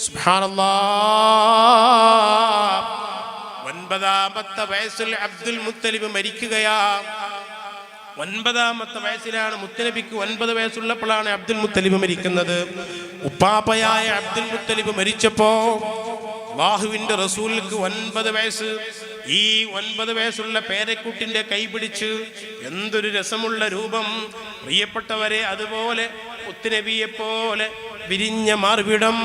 സുബ്ഹാനല്ലാഹ്. 9ാമത്തെ വയസ്സിൽ അബ്ദുൽ മുത്തലിബ് മരിക്കുകയാ. 9ാമത്തെ വയസ്സിലാണ് മുത്തനബിക്ക് 9 വയസ്സുള്ളപ്പോഴാണ് അബ്ദുൽ മുത്തലിബ് മരിക്കുന്നത്. ഉപ്പാപ്പയായ അബ്ദുൽ മുത്തലിബ് മരിച്ചപ്പോ അല്ലാഹുവിന്റെ റസൂലിക്ക് 9 വയസ്സ്. ഈ 9 വയസ്സുള്ള പേരക്കുട്ടിന്റെ കൈ പിടിച്ച് എന്തൊരു രസമുള്ള രൂപം പ്രിയപ്പെട്ടവരെ. അതുപോലെ മുത്തനബിയെ പോലെ വിരിഞ്ഞ മാർവിടം,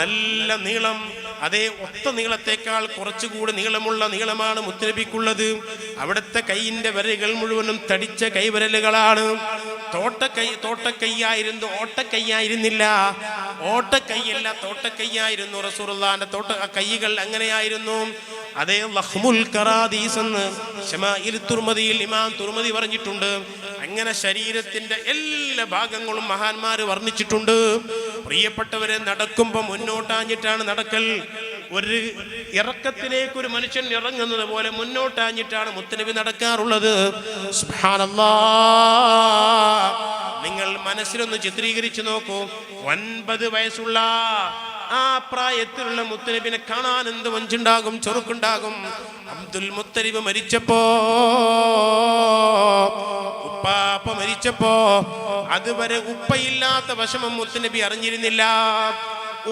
നല്ല നീളം, അതേ ഒത്ത നീളത്തേക്കാൾ കുറച്ചുകൂടി നീളമാണ് മുത്തനബിക്കുള്ളത്. അവിടുത്തെ കൈയിന്റെ വിരലുകൾ മുഴുവനും തടിച്ച കൈവിരലുകളാണ്. തോട്ടക്കൈയായിരുന്നു, ഓട്ടക്കൈയായിരുന്നില്ല. ഓട്ടക്കൈയല്ല, തോട്ടക്കൈയായിരുന്നു റസൂലുള്ളാഹിന്റെ കൈകൾ. അങ്ങനെയായിരുന്നു. അതേ ലഹ്മുൽ ഖറാദീസ് എന്ന് ശമാഇൽ തുർമദിയിൽ ഇമാം തുർമദി പറഞ്ഞിട്ടുണ്ട്. അങ്ങനെ ശരീരത്തിന്റെ എല്ലാ ഭാഗങ്ങളും മഹാന്മാര് വർണ്ണിച്ചിട്ടുണ്ട്. പ്രിയപ്പെട്ടവരെ, നടക്കുമ്പോൾ മുന്നോട്ടാഞ്ഞിട്ടാണ് നടക്കൽ. ഒരു ഇറക്കത്തിലേക്ക് ഒരു മനുഷ്യൻ ഇറങ്ങുന്നത് പോലെ മുന്നോട്ടാഞ്ഞിട്ടാണ് മുത്തനബി നടക്കാറുള്ളത്. സുബ്ഹാനല്ലാഹ്. നിങ്ങൾ മനസ്സിലൊന്ന് ചിത്രീകരിച്ചു നോക്കൂ. 9 വയസ്സുള്ള ആ പ്രായത്തിലുള്ള മുത്തനബിനെ കാണാൻ എന്ത് വഞ്ചുണ്ടാകും, ചൊറുക്കുണ്ടാകും. അബ്ദുൽ മുത്തലിബ് മരിച്ചപ്പോ, ഉപ്പാപ്പ മരിച്ചപ്പോ അതുവരെ ഉപ്പയില്ലാത്ത വിഷമം മുത്തനബി അറിഞ്ഞിരുന്നില്ല.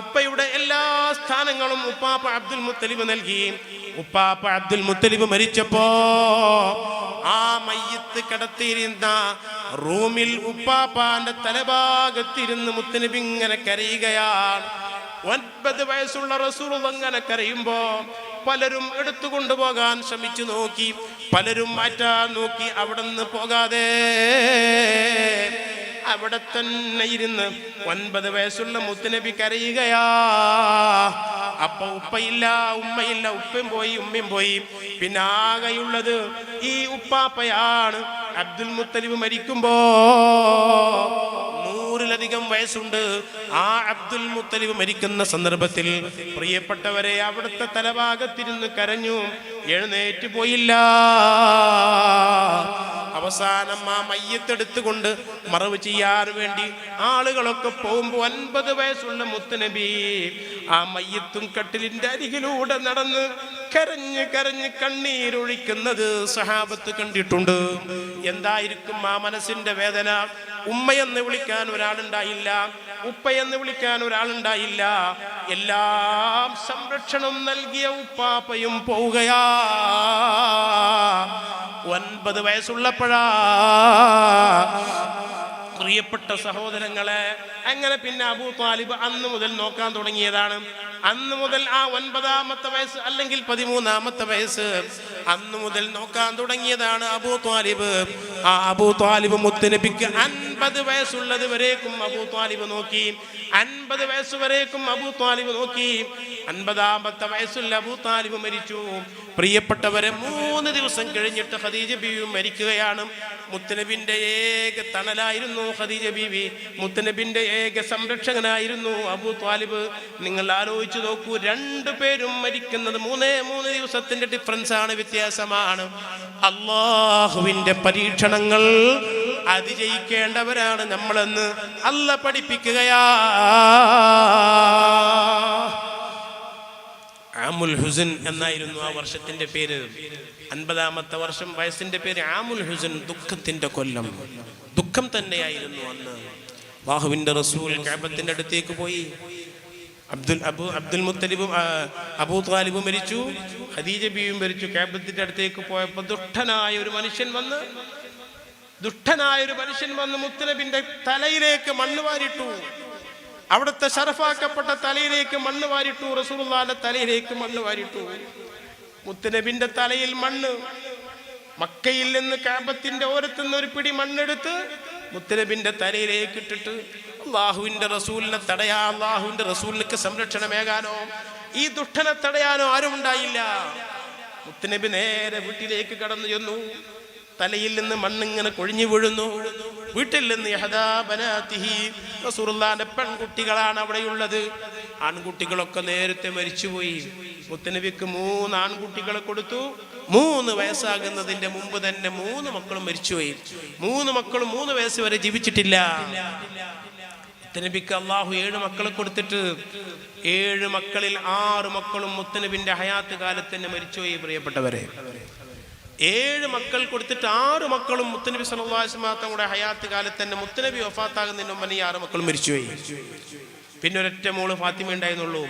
ഉപ്പയുടെ എല്ലാ സ്ഥാനങ്ങളും ഉപ്പാപ്പ അബ്ദുൽ മുത്തലിബ് നൽകി. ഉപ്പാപ്പ അബ്ദുൽ മുത്തലിബ് മരിച്ചപ്പോ ആ മയ്യത്ത് കിടത്തിയിരുന്ന റൂമിൽ ഉപ്പാപ്പാന്റെ തലഭാഗത്തിരുന്ന് മുത്തനബി ഇങ്ങനെ കരയുകയാണ്. 9 വയസ്സുള്ള റസൂൽ അങ്ങനെ കരയുമ്പോ പലരും എടുത്തുകൊണ്ടുപോകാൻ ശ്രമിച്ചു നോക്കി, പലരും മാറ്റാൻ നോക്കി. അവിടെ നിന്ന് പോകാതെ അവിടെ തന്നെ ഇരുന്ന് 9 വയസ്സുള്ള മുത്തനബി കരയുകയാ. അപ്പൊ ഉപ്പയില്ല, ഉമ്മയില്ല. ഉപ്പയും പോയി, ഉമ്മയും പോയി. പിന്നെ ആകെയുള്ളത് ഈ ഉപ്പാപ്പയാണ്. അബ്ദുൽ മുത്തലിബ് മരിക്കുമ്പോ 100-ലധികം വയസ്സുണ്ട്. ആ അബ്ദുൽ മുത്തലിബ് മരിക്കുന്ന സന്ദർഭത്തിൽ പ്രിയപ്പെട്ടവരെ അവിടുത്തെ തലഭാഗത്തിരുന്ന് കരഞ്ഞു, എഴുന്നേറ്റ് പോയില്ല. അവസാനം ആ മയ്യത്തെടുത്തുകൊണ്ട് മറവ് ചെയ്യാൻ വേണ്ടി ആളുകളൊക്കെ പോകുമ്പോൾ 9 വയസ്സുള്ള മുത്തനബി ആ മയ്യത്തും കട്ടിലിന്റെ അരികിലൂടെ നടന്ന് കരഞ്ഞ് കരഞ്ഞ് കണ്ണീരൊഴിക്കുന്നത് സഹാബത്ത് കണ്ടിട്ടുണ്ട്. എന്തായിരിക്കും ആ മനസ്സിന്റെ വേദന? ഉമ്മയെന്ന് വിളിക്കാൻ ഒരാളുണ്ടായില്ല, ഉപ്പയെന്ന് വിളിക്കാൻ ഒരാളുണ്ടായില്ല. എല്ലാം സംരക്ഷണം നൽകിയ ഉപ്പാപ്പയും പോവുകയാ. 9 വയസ്സുള്ളപ്പോഴാ. പ്രിയപ്പെട്ട സഹോദരങ്ങളെ, അങ്ങനെ പിന്നെ അബൂ ത്വാലിബ് അന്ന് മുതൽ നോക്കാൻ തുടങ്ങിയതാണ്. അന്ന് മുതൽ ആ 9ാമത്തെ വയസ്സ് അല്ലെങ്കിൽ 13ാമത്തെ വയസ്സ് അന്ന് മുതൽ നോക്കാൻ തുടങ്ങിയതാണ് അബൂ ത്വാലിബ്. ആ അബൂ ത്വാലിബ് മുത്തനബിക്ക് 50 വയസ്സുള്ളത് വരേക്കും അബൂ ത്വാലിബ് നോക്കി. 50 വയസ്സ് വരേക്കും അബൂ ത്വാലിബ് നോക്കി. 50ാമത്തെ വയസ്സിൽ അബൂ ത്വാലിബ് മരിച്ചു. പ്രിയപ്പെട്ടവരെ, 3 ദിവസം കഴിഞ്ഞിട്ട് ഖദീജ ബീവി മരിക്കുകയാണ്. മുത്തനബിന്റെ ഏക തണലായിരുന്നു ഖദീജ ബീവി. മുത്തനബിന്റെ ഏക സംരക്ഷകനായിരുന്നു അബൂ ത്വാലിബ്. നിങ്ങൾ ആലോചിച്ചു നോക്കൂ, 2 പേരും മരിക്കുന്നത് 3 ദിവസത്തിന്റെ ഡിഫറൻസ് ആണ്, വ്യത്യാസമാണ്. അല്ലാഹുവിന്റെ പരീക്ഷണങ്ങൾ അതിജയിക്കേണ്ടവരാണ് നമ്മളെന്ന് അല്ലാഹ് പഠിപ്പിക്കുകയാ. ആമുൽ ഹുസൻ എന്നായിരുന്നു ആ വർഷത്തിന്റെ പേര്. 50ാമത്തെ വർഷം വയസ്സിന്റെ പേര് ആമുൽ ഹുസൻ, ദുഃഖത്തിന്റെ കൊല്ലം. ദുഃഖം തന്നെയായിരുന്നു അന്ന്. അല്ലാഹുവിന്റെ റസൂൽ കഅബത്തിന്റെ അടുത്തേക്ക് പോയി. അബ്ദുൽ മുത്തലിബും അബൂ ത്വാലിബും മരിച്ചു, ഖദീജ ബീവിയും മരിച്ചു. കഅബത്തിന്റെ അടുത്തേക്ക് പോയപ്പോൾ ദുഷ്ടനായ ഒരു മനുഷ്യൻ വന്ന് മുത്തനബിന്റെ തലയിലേക്ക് മണ്ണ് വാരിട്ടു. അവിടുത്തെ ശറഫാക്കപ്പെട്ട തലയിലേക്ക് മണ്ണ് വാരിട്ടു. റസൂലുള്ളാഹിന്റെ തലയിലേക്ക് മണ്ണ് വാരിട്ടു. മുത്തനബിന്റെ തലയിൽ മണ്ണ്. മക്കയിൽ നിന്ന് കഅബത്തിന്റെ ഓരത്തുനിന്ന് ഒരു പിടി മണ്ണെടുത്ത് മുത്തനബിന്റെ തലയിലേക്ക് ഇട്ടിട്ട് അല്ലാഹുവിന്റെ റസൂലിനെ തടയാൻ, അല്ലാഹുവിന്റെ റസൂലിന് സംരക്ഷണമേകാനോ ഈ ദുഷ്ടനെ തടയാനോ ആരും ഉണ്ടായില്ല. മുത്തനബി നേരെ വീട്ടിലേക്ക് കടന്നു ചെന്നു. തലയിൽ നിന്ന് മണ്ണിങ്ങനെ കൊഴിഞ്ഞു വീഴുന്നു. വീട്ടിൽ നിന്ന് യഹദാ ബനാതിഹി, റസൂലുള്ളാഹിന്റെ പെൺകുട്ടികളാണ് അവിടെയുള്ളത്. ആൺകുട്ടികളൊക്കെ നേരത്തെ മരിച്ചുപോയി. മുത്തനബിക്ക് 3 ആൺകുട്ടികളെ കൊടുത്തു. 3 വയസ്സാകുന്നതിന്റെ മുമ്പ് തന്നെ 3 മക്കളും മരിച്ചുപോയി. 3 മക്കളും 3 വയസ്സ് വരെ ജീവിച്ചിട്ടില്ല. മുത്തനബിക്ക് അള്ളാഹു 7 മക്കളെ കൊടുത്തിട്ട് 7 മക്കളിൽ 6 മക്കളും മുത്തനബിന്റെ ഹയാത്ത് കാലത്ത് തന്നെ മരിച്ചുപോയി. പ്രിയപ്പെട്ടവരെ, 7 മക്കൾ കൊടുത്തിട്ട് 6 മക്കളും മുത്തനബി സല്ലല്ലാഹു അലൈഹി വസല്ലം തങ്ങളുടെ ഹയാത്ത് കാലത്ത് തന്നെ മുത്തനബി വഫാത്താകുന്നതിന് മുമ്പ് ഈ 6 മക്കളും മരിച്ചുപോയി. പിന്നെ ഒരൊറ്റ മോള് ഫാത്തിമ ഉണ്ടായിരുന്നുള്ളൂ.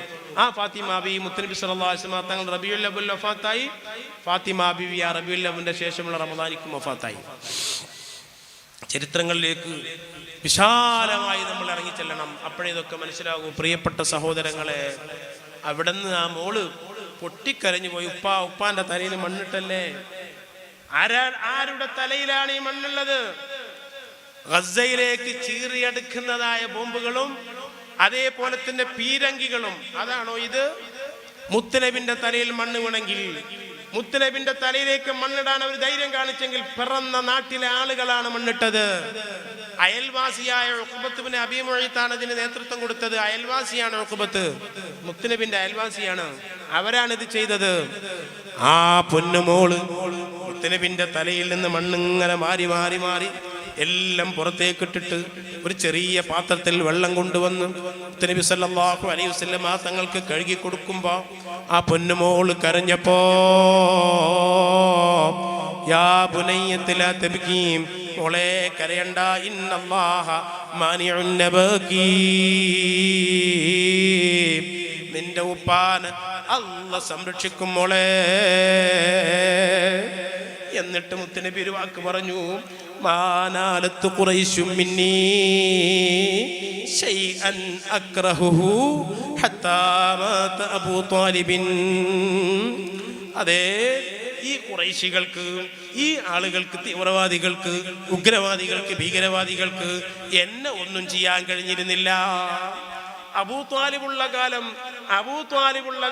ആ ഫാത്തിമ ബി മുത്തനബി സല്ലല്ലാഹു അലൈഹി വസല്ലം തങ്ങൾ റബീഉൽ അവ്വൽ വഫാത്തായി. ഫാത്തിമ ബിവി ആ റബീഉൽ അവ്വലിന്റെ ശേഷമുള്ള റമദാനിക്കും വഫാത്തായി. ചരിത്രങ്ങളിലേക്ക് വിശാലമായി നമ്മൾ ഇറങ്ങിച്ചെല്ലണം, അപ്പോഴേ ഇതൊക്കെ മനസ്സിലാകൂ. പ്രിയപ്പെട്ട സഹോദരങ്ങളെ, അവിടെ നിന്ന് ആ മോള് പൊട്ടിക്കരഞ്ഞു പോയി. ഉപ്പാന്റെ തലയിൽ മണ്ണിട്ടല്ലേ. ആരുടെ തലയിലാണ് ഈ മണ്ണുള്ളത്? ഗസയിലേക്ക് ചീറിയടുക്കുന്നതായ ബോംബുകളും അതേപോലെ തന്നെ പീരങ്കികളും. അതാണോ ഇത്? മുത്തനബിന്റെ തലയിൽ മണ്ണ് വീണെങ്കിൽ, മുത്തനബിന്റെ തലയിലേക്ക് മണ്ണിടാൻ അവർ ധൈര്യം കാണിച്ചെങ്കിൽ പിറന്ന നാട്ടിലെ ആളുകളാണ് മണ്ണിട്ടത്. അയൽവാസിയായ ഉഖബത്ത് ഇബ്നു അബീ മുഈത്താണ് ഇതിന് നേതൃത്വം കൊടുത്തത്. അയൽവാസിയാണ് ഉഖബത്ത്, മുത്തനബിന്റെ അയൽവാസിയാണ്. അവരാണ് ഇത് ചെയ്തത്. ആ പൊന്നുമോള് മുത്തനബിന്റെ തലയിൽ നിന്ന് മണ്ണിങ്ങനെ മാറി മാറി മാറി എല്ലാം പുറത്തേക്കിട്ടിട്ട് ഒരു ചെറിയ പാത്രത്തിൽ വെള്ളം കൊണ്ടുവന്ന് മുത്തനബി സല്ലല്ലാഹു അലൈഹി വസല്ലം തങ്ങൾക്ക് കഴുകി കൊടുക്കുമ്പോ ആ പൊന്നുമോള് കരഞ്ഞപ്പോ, യാ ബുനയ്യത്തി ലാ തബ്കീ, മോളെ കരയണ്ട, ഇന്നല്ലാഹ മാനിഉൻ നബകീ, നിന്റെ ഉപ്പാന് അല്ലാഹ് സംരക്ഷിക്കും മോളെ. എന്നിട്ട് മുത്തനബി ഒരു വാക്ക് പറഞ്ഞു, മാനാലത്തു ഖുറൈശും മിന്നീ ശൈഅൻ അക്റഹുഹു ഹത്താ മാത അബൂ ത്വാലിബിൻ. അതേ, ഈ ഖുറൈശികൾക്ക്, ഈ ആളുകൾക്ക്, തീവ്രവാദികൾക്ക്, ഉഗ്രവാദികൾക്ക്, ഭീകരവാദികൾക്ക് എന്നെ ഒന്നും ചെയ്യാൻ കഴിഞ്ഞിരുന്നില്ല. അബൂ ത്വാലിബുള്ള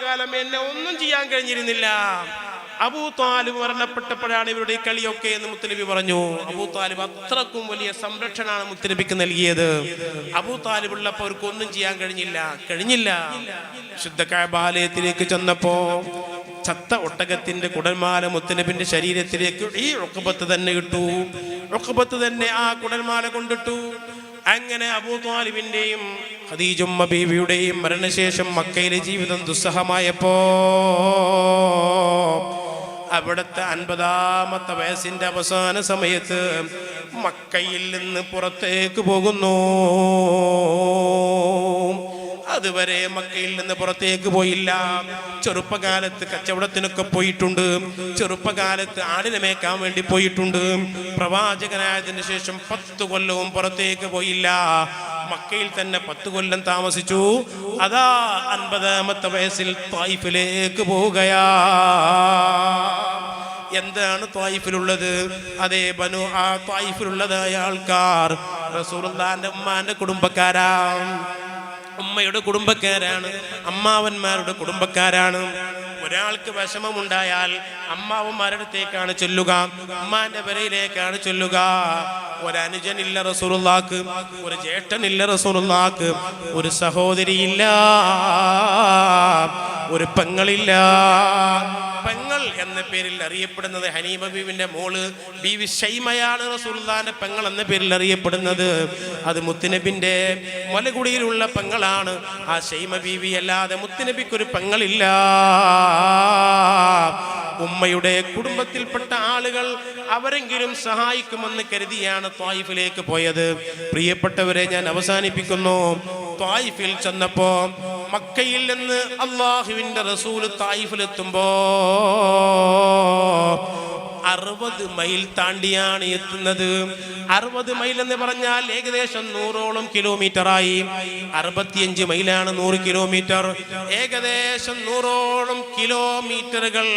കാലം എന്നെ ഒന്നും ചെയ്യാൻ കഴിഞ്ഞിരുന്നില്ല. അബൂ ത്വാലിബ് മരണപ്പെട്ടപ്പോഴാണ് ഇവരുടെ ഈ കളിയൊക്കെ എന്ന് മുത്തനബി പറഞ്ഞു. അബൂ ത്വാലിബ് അത്രക്കും വലിയ സംരക്ഷണമാണ് മുത്തനബിക്ക് നൽകിയത്. അബൂ ത്വാലിബ് ഉള്ളപ്പോൾ അവർക്ക് ഒന്നും ചെയ്യാൻ കഴിഞ്ഞില്ല. ശുദ്ധ കഅബാലയത്തിലേക്ക് ചെന്നപ്പോ ചത്ത ഒട്ടകത്തിന്റെ കുടൽമാല മുത്തനബിന്റെ ശരീരത്തിലേക്ക് ഈ ഉഖബത്ത് തന്നെ ഇട്ടു. ഉഖബത്ത് തന്നെ ആ കുടൽമാല കൊണ്ടിട്ടു. അങ്ങനെ അബൂ ത്വാലിബിന്റെയും ഖദീജുമ്മ ബീവിയുടെയും മരണശേഷം മക്കയിലെ ജീവിതം ദുസ്സഹമായപ്പോ അവിടുത്തെ 50-ാമത്തെ വയസ്സിന്റെ അവസാന സമയത്ത് മക്കയിൽ നിന്ന് പുറത്തേക്ക് പോകുന്നു. അതുവരെ മക്കയിൽ നിന്ന് പുറത്തേക്ക് പോയില്ല. ചെറുപ്പകാലത്ത് കച്ചവടത്തിനൊക്കെ പോയിട്ടുണ്ട്. ചെറുപ്പകാലത്ത് ആടിനെ മേക്കാൻ വേണ്ടി പോയിട്ടുണ്ട്. പ്രവാചകനായതിനു ശേഷം 10 കൊല്ലവും പുറത്തേക്ക് പോയില്ല. മക്കയിൽ തന്നെ 10 കൊല്ലം താമസിച്ചു. അതാ 50-ാമത്തെ വയസ്സിൽ ത്വായിഫിലേക്ക് പോവുകയാ. എന്താണ് ത്വായിഫിലുള്ളത്? അതേ, ബനു ആ ത്വായിഫിലുള്ളതായ ആൾക്കാർ റസൂലുള്ളാഹിന്റെ ഉമ്മാന്റെ കുടുംബക്കാരാണ്, ഉമ്മയുടെ കുടുംബക്കാരാണ്, അമ്മാവന്മാരുടെ കുടുംബക്കാരാണ്. ഒരാൾക്ക് വിഷമമുണ്ടായാൽ അമ്മാവന്മാരടുത്തേക്കാണ് ചൊല്ലുക, ഉമ്മാന്റെ പെരയിലേക്കാണ് ചൊല്ലുക. ഒരനുജനില്ല റസൂലുള്ളാഹിക്ക്, ഒരു ജ്യേഷ്ഠനില്ല റസൂലുള്ളാഹിക്ക്, ഒരു സഹോദരിയില്ല, ഒരു പെങ്ങളില്ല. പെങ്ങൾ എന്ന പേരിൽ അറിയപ്പെടുന്നത് ഹനീമ ബീവിന്റെ മോള് ബീവി ശൈമയാണ്. റസൂലുള്ളാഹിന്റെ പെങ്ങൾ എന്ന പേരിൽ അറിയപ്പെടുന്നത് അത് മുത്തുനബിന്റെ മലകുടിയിലുള്ള പെങ്ങളാണ്. ആ ശൈമ ബീവി അല്ലാതെ മുത്തുനബിക്കൊരു പെങ്ങളില്ല. ഉമ്മയുടെ കുടുംബത്തിൽപ്പെട്ട ആളുകൾ അവരെങ്കിലും സഹായിക്കുമെന്ന് കരുതിയാണ് ത്വായിഫിലേക്ക് പോയത്. പ്രിയപ്പെട്ടവരെ, ഞാൻ അവസാനിപ്പിക്കുന്നു. ത്വായിഫിൽ ചെന്നപ്പോ മക്കയിൽ നിന്ന് അല്ലാഹുവിന്റെ റസൂൽ ത്വായിഫിലെത്തുമ്പോ 60 മൈൽ താണ്ടിയാണ് എത്തുന്നത്. 60 മൈൽ എന്ന് പറഞ്ഞാൽ ഏകദേശം 100ഓളം കിലോമീറ്ററായി. 65 മൈലാണ് 100 കിലോമീറ്റർ. ഏകദേശം 100ഓളം കിലോമീറ്ററുകൾ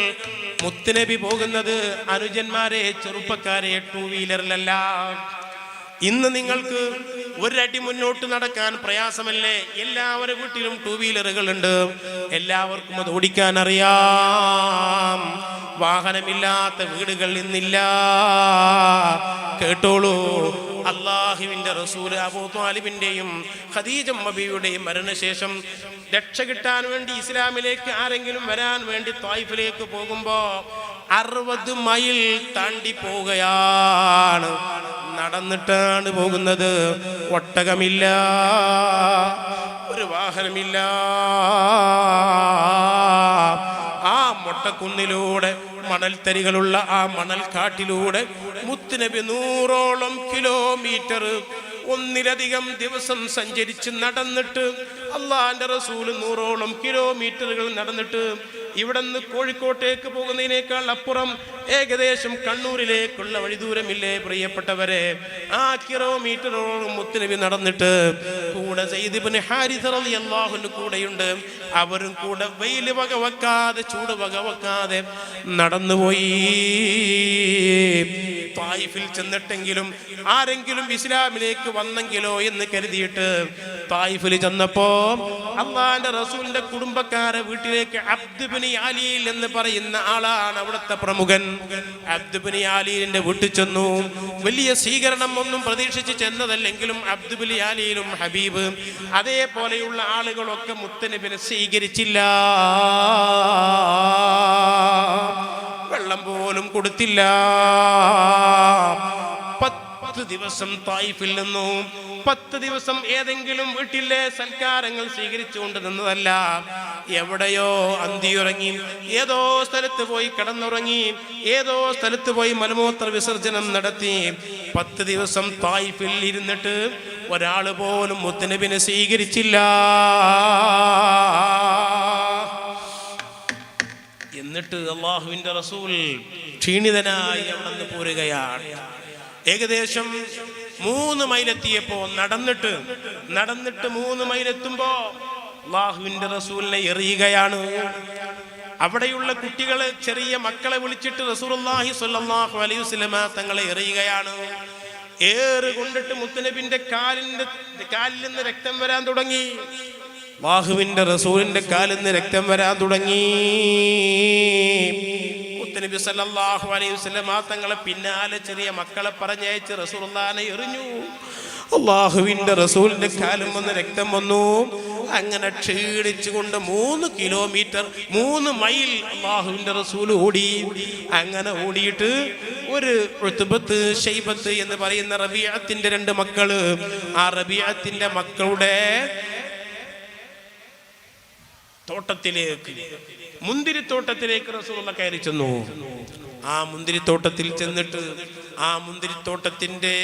മുത്തുനബി പോകുന്നത് അനുജന്മാരെ, ചെറുപ്പക്കാരെ, 2 വീലറിലല്ല. ഇന്ന് നിങ്ങൾക്ക് ഒരടി മുന്നോട്ട് നടക്കാൻ പ്രയാസമല്ലേ? എല്ലാവരുടെ വീട്ടിലും 2 വീലറുകളുണ്ട്. എല്ലാവർക്കും അത് ഓടിക്കാൻ അറിയാം. വാഹനമില്ലാത്ത വീടുകൾ ഇന്നില്ല. കേട്ടോളൂ, അല്ലാഹുവിന്റെ റസൂൽ അബൂ ത്വാലിബിന്റെയും ഖദീജ ബീവിയുടെയും മരണശേഷം രക്ഷ കിട്ടാൻ വേണ്ടി ഇസ്ലാമിലേക്ക് ആരെങ്കിലും വരാൻ വേണ്ടി ത്വായിഫിലേക്ക് പോകുമ്പോ 60 മൈൽ താണ്ടി പോവുകയാണ്. നടന്നിട്ടാണ് പോകുന്നത്. ഒട്ടകമില്ല, ഒരു വാഹനമില്ല. ആ മൊട്ടക്കുന്നിലൂടെ, മണൽത്തരികളുള്ള ആ മണൽക്കാട്ടിലൂടെ മുത്തുനബി 100ഓളം കിലോമീറ്റർ, ഒന്നിലധികം ദിവസം സഞ്ചരിച്ച് നടന്നിട്ട്, അള്ളാന്റെ റസൂല് 100ഓളം കിലോമീറ്ററുകൾ നടന്നിട്ട് ഇവിടുന്ന് കോഴിക്കോട്ടേക്ക് പോകുന്നതിനേക്കാൾ അപ്പുറം ഏകദേശം കണ്ണൂരിലേക്കുള്ള വഴി ദൂരമില്ലേ പ്രിയപ്പെട്ടവരെ? ആ കിലോമീറ്ററോളം മുത്തുനബി നടന്നിട്ട് കൂടെ സയ്യിദ് ഇബ്നു ഹാരിസ റളിയല്ലാഹു അൻഹു കൂടെയുണ്ട്. അവരും കൂടെ വെയില് വകവെക്കാതെ, ചൂട് വകവെക്കാതെ നടന്നുപോയി. തായിഫിൽ ചെന്നിട്ടെങ്കിലും ആരെങ്കിലും ഇസ്ലാമിലേക്ക് വന്നെങ്കിലോ എന്ന് കരുതിയിട്ട് തായിഫിൽ ചെന്നപ്പോ അള്ളാന്റെ റസൂലിന്റെ കുടുംബക്കാരെ വീട്ടിലേക്ക് അബ്ദ് ഇബ്നു അലീൽ എന്ന് പറയുന്ന ആളാണ് അവിടുത്തെ പ്രമുഖൻ. അബ്ദ് ഇബ്നു അലീലിന്റെ വീട്ടിൽ ചെന്നു. വലിയ സ്വീകരണം ഒന്നും പ്രതീക്ഷിച്ച് ചെന്നതല്ലെങ്കിലും അബ്ദ് ഇബ്നു അലീലും ഹബീബ് അതേപോലെയുള്ള ആളുകളൊക്കെ മുത്തനബിനെ സ്വീകരിച്ചില്ല. വെള്ളം പോലും കൊടുത്തില്ല. 10 ദിവസം തായിഫിൽ നിന്നു. 10 ദിവസം ഏതെങ്കിലും വീട്ടിലെ സൽക്കാരങ്ങൾ സ്വീകരിച്ചുകൊണ്ട് നിന്നതല്ല. എവിടെയോ അന്തിയുറങ്ങി, ഏതോ സ്ഥലത്ത് പോയി കിടന്നുറങ്ങി, ഏതോ സ്ഥലത്ത് പോയി മലമൂത്ര വിസർജനം നടത്തി. 10 ദിവസം തായിഫിൽ ഇരുന്നിട്ട് ഒരാള് പോലും മുത്തുനബിനെ സ്വീകരിച്ചില്ല. എന്നിട്ട് അല്ലാഹുവിന്റെ റസൂൽ ക്ഷീണിതനായി അവിടെ നിന്ന് പോരുകയാണ്. ഏകദേശം 3 മൈലെത്തിയപ്പോ, നടന്നിട്ട് 3 മൈലെത്തുമ്പോ അല്ലാഹുവിന്റെ റസൂലിനെ എറിയുകയാണ്. അവിടെയുള്ള കുട്ടികളെ, ചെറിയ മക്കളെ വിളിച്ചിട്ട് റസൂലുള്ളാഹി സ്വല്ലല്ലാഹു അലൈഹി വസല്ലമ തങ്ങളെ എറിയുകയാണ്. ഏറ് കൊണ്ടിട്ട് മുത്തുനബിന്റെ കാലിൽ നിന്ന് രക്തം വരാൻ തുടങ്ങി. അല്ലാഹുവിന്റെ റസൂലിന്റെ കാലിൽ നിന്ന് രക്തം വരാൻ തുടങ്ങി. മുത്തുനബി സല്ലല്ലാഹു അലൈഹി വസല്ലമ തങ്ങളെ പിന്നാലെ ചെറിയ മക്കളെ പറഞ്ഞയച്ച് റസൂലുള്ളാഹിനെ എറിഞ്ഞു. അല്ലാഹുവിന്റെ റസൂലിന്റെ കാലും വന്ന് രക്തം വന്നു. അങ്ങനെ ക്ഷീണിച്ചുകൊണ്ട് 3 കിലോമീറ്റർ, 3 മൈൽ അല്ലാഹുവിന്റെ റസൂൽ ഓടി. അങ്ങനെ ഓടിയിട്ട് ഒരു ഉത്ബത്ത്, ശൈബത്ത് എന്ന് പറയുന്ന റബീഅത്തിന്റെ 2 മക്കള്, ആ റബീഅത്തിന്റെ മക്കളുടെ തോട്ടത്തിലേക്ക്, മുന്തിരിത്തോട്ടത്തിലേക്ക് റസൂലുള്ളാഹി കയറി ചെന്നു. ആ മുന്തിരിത്തോട്ടത്തിൽ ചെന്നിട്ട് ആ മുന്തിരിത്തോട്ടത്തിന്റെ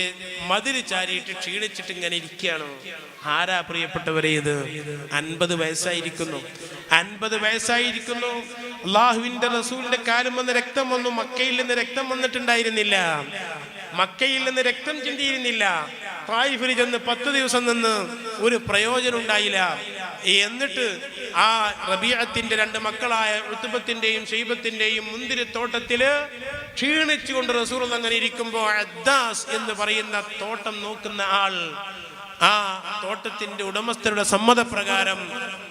മതില് ചാരിയിട്ട് ക്ഷീണിച്ചിട്ട് ഇങ്ങനെ ഇരിക്കുകയാണ്. ആരാ പ്രിയപ്പെട്ടവരെ ഇത്? 50 വയസ്സായിരിക്കുന്നു. 50 വയസ്സായിരിക്കുന്നു. അല്ലാഹുവിന്റെ റസൂലിന്റെ കാലും വന്ന് രക്തം വന്നു. മക്കയിൽ നിന്ന് രക്തം വന്നിട്ടുണ്ടായിരുന്നില്ല. മക്കയിൽ നിന്ന് രക്തം ചിന്തിയിരുന്നില്ല. തായിഫിൽ ചെന്ന് 10 ദിവസം നിന്ന് ഒരു പ്രയോജനം ഉണ്ടായില്ല. എന്നിട്ട് ആ റബീഅത്തിന്റെ 2 മക്കളായ ഉത്ബത്തിന്റെയും ശൈബത്തിന്റെയും മുന്തിരിത്തോട്ടത്തില് ക്ഷീണിച്ചുകൊണ്ട് റസൂൽ അങ്ങനെ ഇരിക്കുമ്പോ അദ്ദാസ് എന്ന് പറയുന്ന തോട്ടം നോക്കുന്ന ആൾ, ആ തോട്ടത്തിന്റെ ഉടമസ്ഥരുടെ സമ്മതപ്രകാരം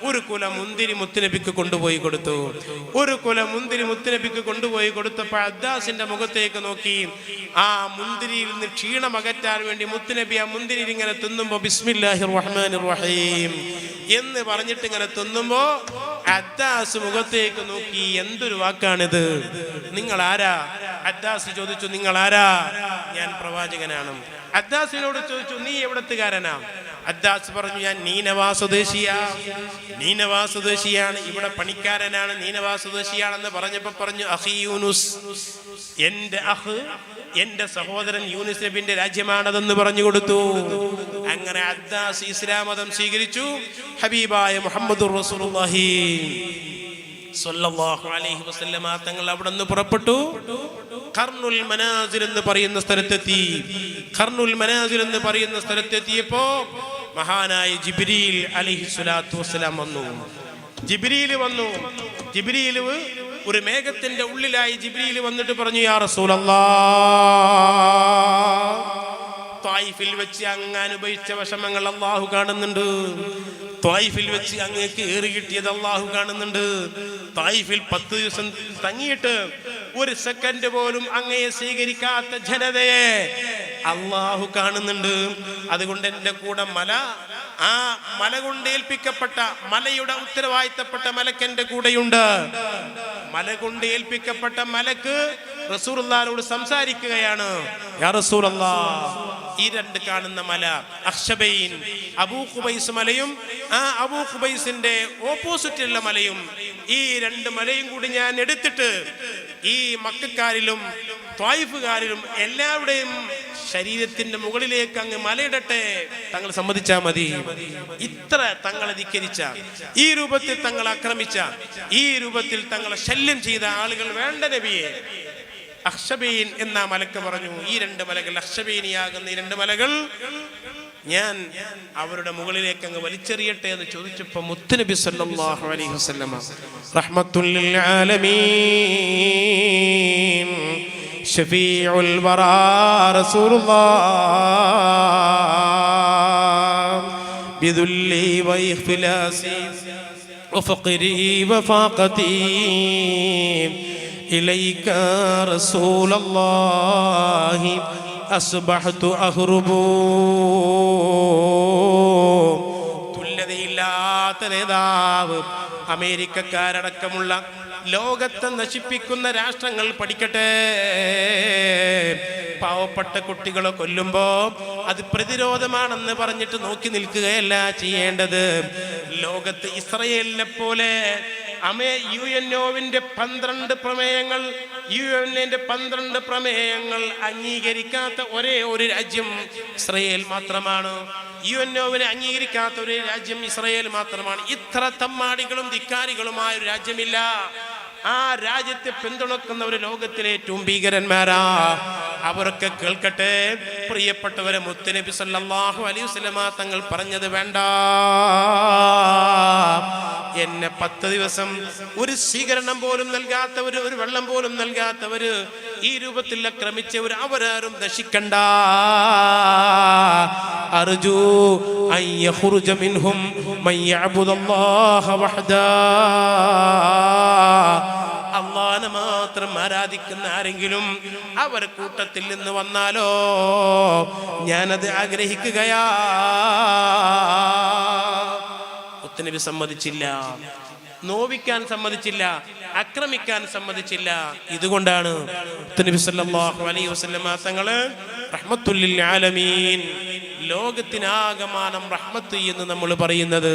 ഒരു കുല മുന്തിരി മുത്തുനബിക്ക് കൊണ്ടുപോയി കൊടുത്തു. ഒരു കുല മുന്തിരി മുത്തുനബിക്ക് കൊണ്ടുപോയി കൊടുത്തപ്പോൾ അദ്ദാസിന്റെ മുഖത്തേക്ക് നോക്കി. ആ മുന്തിരിയിൽ നിന്ന് ക്ഷീണം അകറ്റാൻ വേണ്ടി മുത്തുനബി ആ മുന്തിരി ഇങ്ങനെ തിന്നുമ്പോ ബിസ്മില്ലാഹിർ റഹ്മാനിർ റഹീം എന്ന് പറഞ്ഞിട്ട് ഇങ്ങനെ തിന്നുമ്പോ അദ്ദാസ് മുഖത്തേക്ക് നോക്കി. എന്തൊരു വാക്കാണിത്? നിങ്ങൾ ആരാ? അദ്ദാസ് ചോദിച്ചു, നിങ്ങൾ ആരാ? ഞാൻ പ്രവാചകനാണ്. അദ്ദാസിനോട് ചോദിച്ചു, നീ എവിടത്തുകാരനാ? അദ്ദാസ് പറഞ്ഞു, ഞാൻ നീനവാ സ്വദേശിയാണ്, ഇവിടെ പണിക്കാരനാണ്, നീനവാ സ്വദേശിയാണെന്ന് പറഞ്ഞപ്പോ പറഞ്ഞു, അഖി യൂനുസ്, എന്റെ സഹോദരൻ യൂനുസ് നബിന്റെ രാജ്യമാണതെന്ന് പറഞ്ഞു കൊടുത്തു. അങ്ങനെ അദ്ദാസ് ഇസ്ലാം മതം സ്വീകരിച്ചു. ഹബീബായ മുഹമ്മദുർ റസൂലുള്ളാഹി സ്വല്ലല്ലാഹു അലൈഹി വസല്ലമ തങ്ങൾ അവിടെ നിന്ന് പുറപ്പെട്ടു. ഖർനുൽ മനാസിൽ എന്ന് പറയുന്ന സ്ഥലത്തെത്തി. ഖർനുൽ മനാസിൽ എന്ന് പറയുന്ന സ്ഥലത്തെത്തിയപ്പോ മഹാനായ ജിബ്രീൽ അലൈഹിസ്സലാത്തു വസ്സലാം വന്നു. ജിബ്രീൽ ഒരു മേഘത്തിന്റെ ഉള്ളിലായി ജിബ്രീൽ വന്നിട്ട് പറഞ്ഞു, യാ റസൂലല്ലാഹ്, ത്വായിഫിൽ വെച്ച് അങ്ങ് അനുഭവിച്ച വിഷമങ്ങൾ അല്ലാഹു കാണുന്നുണ്ട്. ത്വായിഫിൽ വെച്ച് അങ്ങേക്ക് ഏറി കിട്ടിയത് അല്ലാഹു കാണുന്നുണ്ട്. ത്വായിഫിൽ 10 ദിവസം തങ്ങിയിട്ട് 1 സെക്കൻഡ് പോലും അങ്ങയെ സ്വീകരിക്കാത്ത ജനതയെ അല്ലാഹു കാണുന്നുണ്ട്. അതുകൊണ്ട് എൻ്റെ കൂടെ ആ മല കൊണ്ട് ഏൽപ്പിക്കപ്പെട്ട, മലയുടെ ഉത്തരവാദിത്തപ്പെട്ട മലക്ക് എൻ്റെ കൂടെയുണ്ട്. മല കൊണ്ട് ഏൽപ്പിക്കപ്പെട്ട മലക്ക് റസൂലുള്ളാഹിയോട് സംസാരിക്കുകയാണ്. യാ റസൂലല്ലാഹ്, ഈ രണ്ട് കാണുന്ന മല അഖ്ശബൈൻ, അബൂ ഖുബൈസ് മലയും ആ അബൂ ഖുബൈസിന്റെ ഓപ്പോസിറ്റുള്ള മലയും, ഈ രണ്ട് മലയും കൂടി ഞാൻ എടുത്തിട്ട് ഈ മക്കക്കാരിലും ത്വായിഫുകാരിലും എല്ലാവരുടെയും ശരീരത്തിന്റെ മുകളിലേക്ക് അങ്ങ് മലയിടട്ടെ, തങ്ങൾ സമ്മതിച്ചാൽ മതി. ഇത്ര തങ്ങളെ ധിക്കരിച്ച, ഈ രൂപത്തിൽ തങ്ങൾ ആക്രമിച്ച, ഈ രൂപത്തിൽ തങ്ങളെ ശല്യം ചെയ്ത ആളുകൾ വേണ്ട നബിയെ. അഖ്ശബൈൻ എന്ന മലക്ക് പറഞ്ഞു, ഈ രണ്ട് മലകൾ, അഖ്ശബൈനിയാകുന്ന ഈ രണ്ട് മലകൾ ഞാൻ അവരുടെ മുകളിലേക്ക് അങ്ങ് വലിച്ചെറിയട്ടെ എന്ന് ചോദിച്ചപ്പോൾ മുത്തുനബി സല്ലല്ലാഹു അലൈഹി വസല്ലമ റഹ്മത്തുൽ ലിൽ ആലമീൻ ശഫീഉൽ വറാ റസൂലുള്ളാഹ് ബിദുല്ലി വഇഖ്ഫിലാസി വഫഖരി വഫാഖതി ഇലൈക റസൂലുള്ളാഹി അസ്ബഹ്തു അഹ്റുബു. തുല്യതയില്ലാത്ത നേതാവ്, അമേരിക്കക്കാരടക്കമുള്ള ലോകത്തെ നശിപ്പിക്കുന്ന രാഷ്ട്രങ്ങൾ പഠിക്കട്ടെ. പാവപ്പെട്ട കുട്ടികളെ കൊല്ലുമ്പോ അത് പ്രതിരോധമാണെന്ന് പറഞ്ഞിട്ട് നോക്കി നിൽക്കുകയല്ല ചെയ്യേണ്ടത്. ലോകത്ത് ഇസ്രയേലിനെ പോലെ യുഎൻഒവിന്റെ 12 പ്രമേയങ്ങൾ, യുഎന്നിന്റെ 12 പ്രമേയങ്ങൾ അംഗീകരിക്കാത്ത ഒരേ ഒരു രാജ്യം ഇസ്രയേൽ മാത്രമാണ്. യുഎൻഒവിനെ അംഗീകരിക്കാത്ത ഒരു രാജ്യം ഇസ്രയേൽ മാത്രമാണ്. ഇത്ര തമ്മാടികളും ധിക്കാരികളുമായ ഒരു രാജ്യമില്ല. ആ രാജ്യത്തെ പിന്തുണക്കുന്ന ഒരു ലോകത്തിലെ ഏറ്റവും ഭീകരന്മാരാ. അവരൊക്കെ കേൾക്കട്ടെ. പ്രിയപ്പെട്ടവരെ, മുത്തുനബി സല്ലല്ലാഹു അലൈഹി വസല്ലമ തങ്ങൾ പറഞ്ഞത് വേണ്ട. എന്നെ 10 ദിവസം ഒരു സ്വീകരണം പോലും നൽകാത്തവര്, ഒരു വെള്ളം പോലും നൽകാത്തവര്, ഈ രൂപത്തിൽ ആക്രമിച്ചവർ അവരാരും നശിക്കണ്ട. അർജു അൻ യഖ്റുജ മിൻഹും മൻ യഅബുദുല്ലാഹ വഹദാ. അല്ലാഹനെ മാത്രം ആരാധിക്കുന്ന ആരെങ്കിലും അവർ കൂട്ടത്തിൽ നിന്ന് വന്നാലോ ഞാനത് ആഗ്രഹിക്കുകയാ. മുത്തുനബി സമ്മതിച്ചില്ല, നോവിക്കാൻ സമ്മതിച്ചില്ല, ആക്രമിക്കാൻ സമ്മതിച്ചില്ല. ഇതുകൊണ്ടാണ് മുത്തുനബി സല്ലല്ലാഹു അലൈഹി വസല്ലമ തങ്ങള് റഹ്മത്തുൽ ലിൽ ആലമീൻ, ലോകത്തിനാകമാനം റഹ്മത്ത് എന്ന് നമ്മൾ പറയുന്നത്.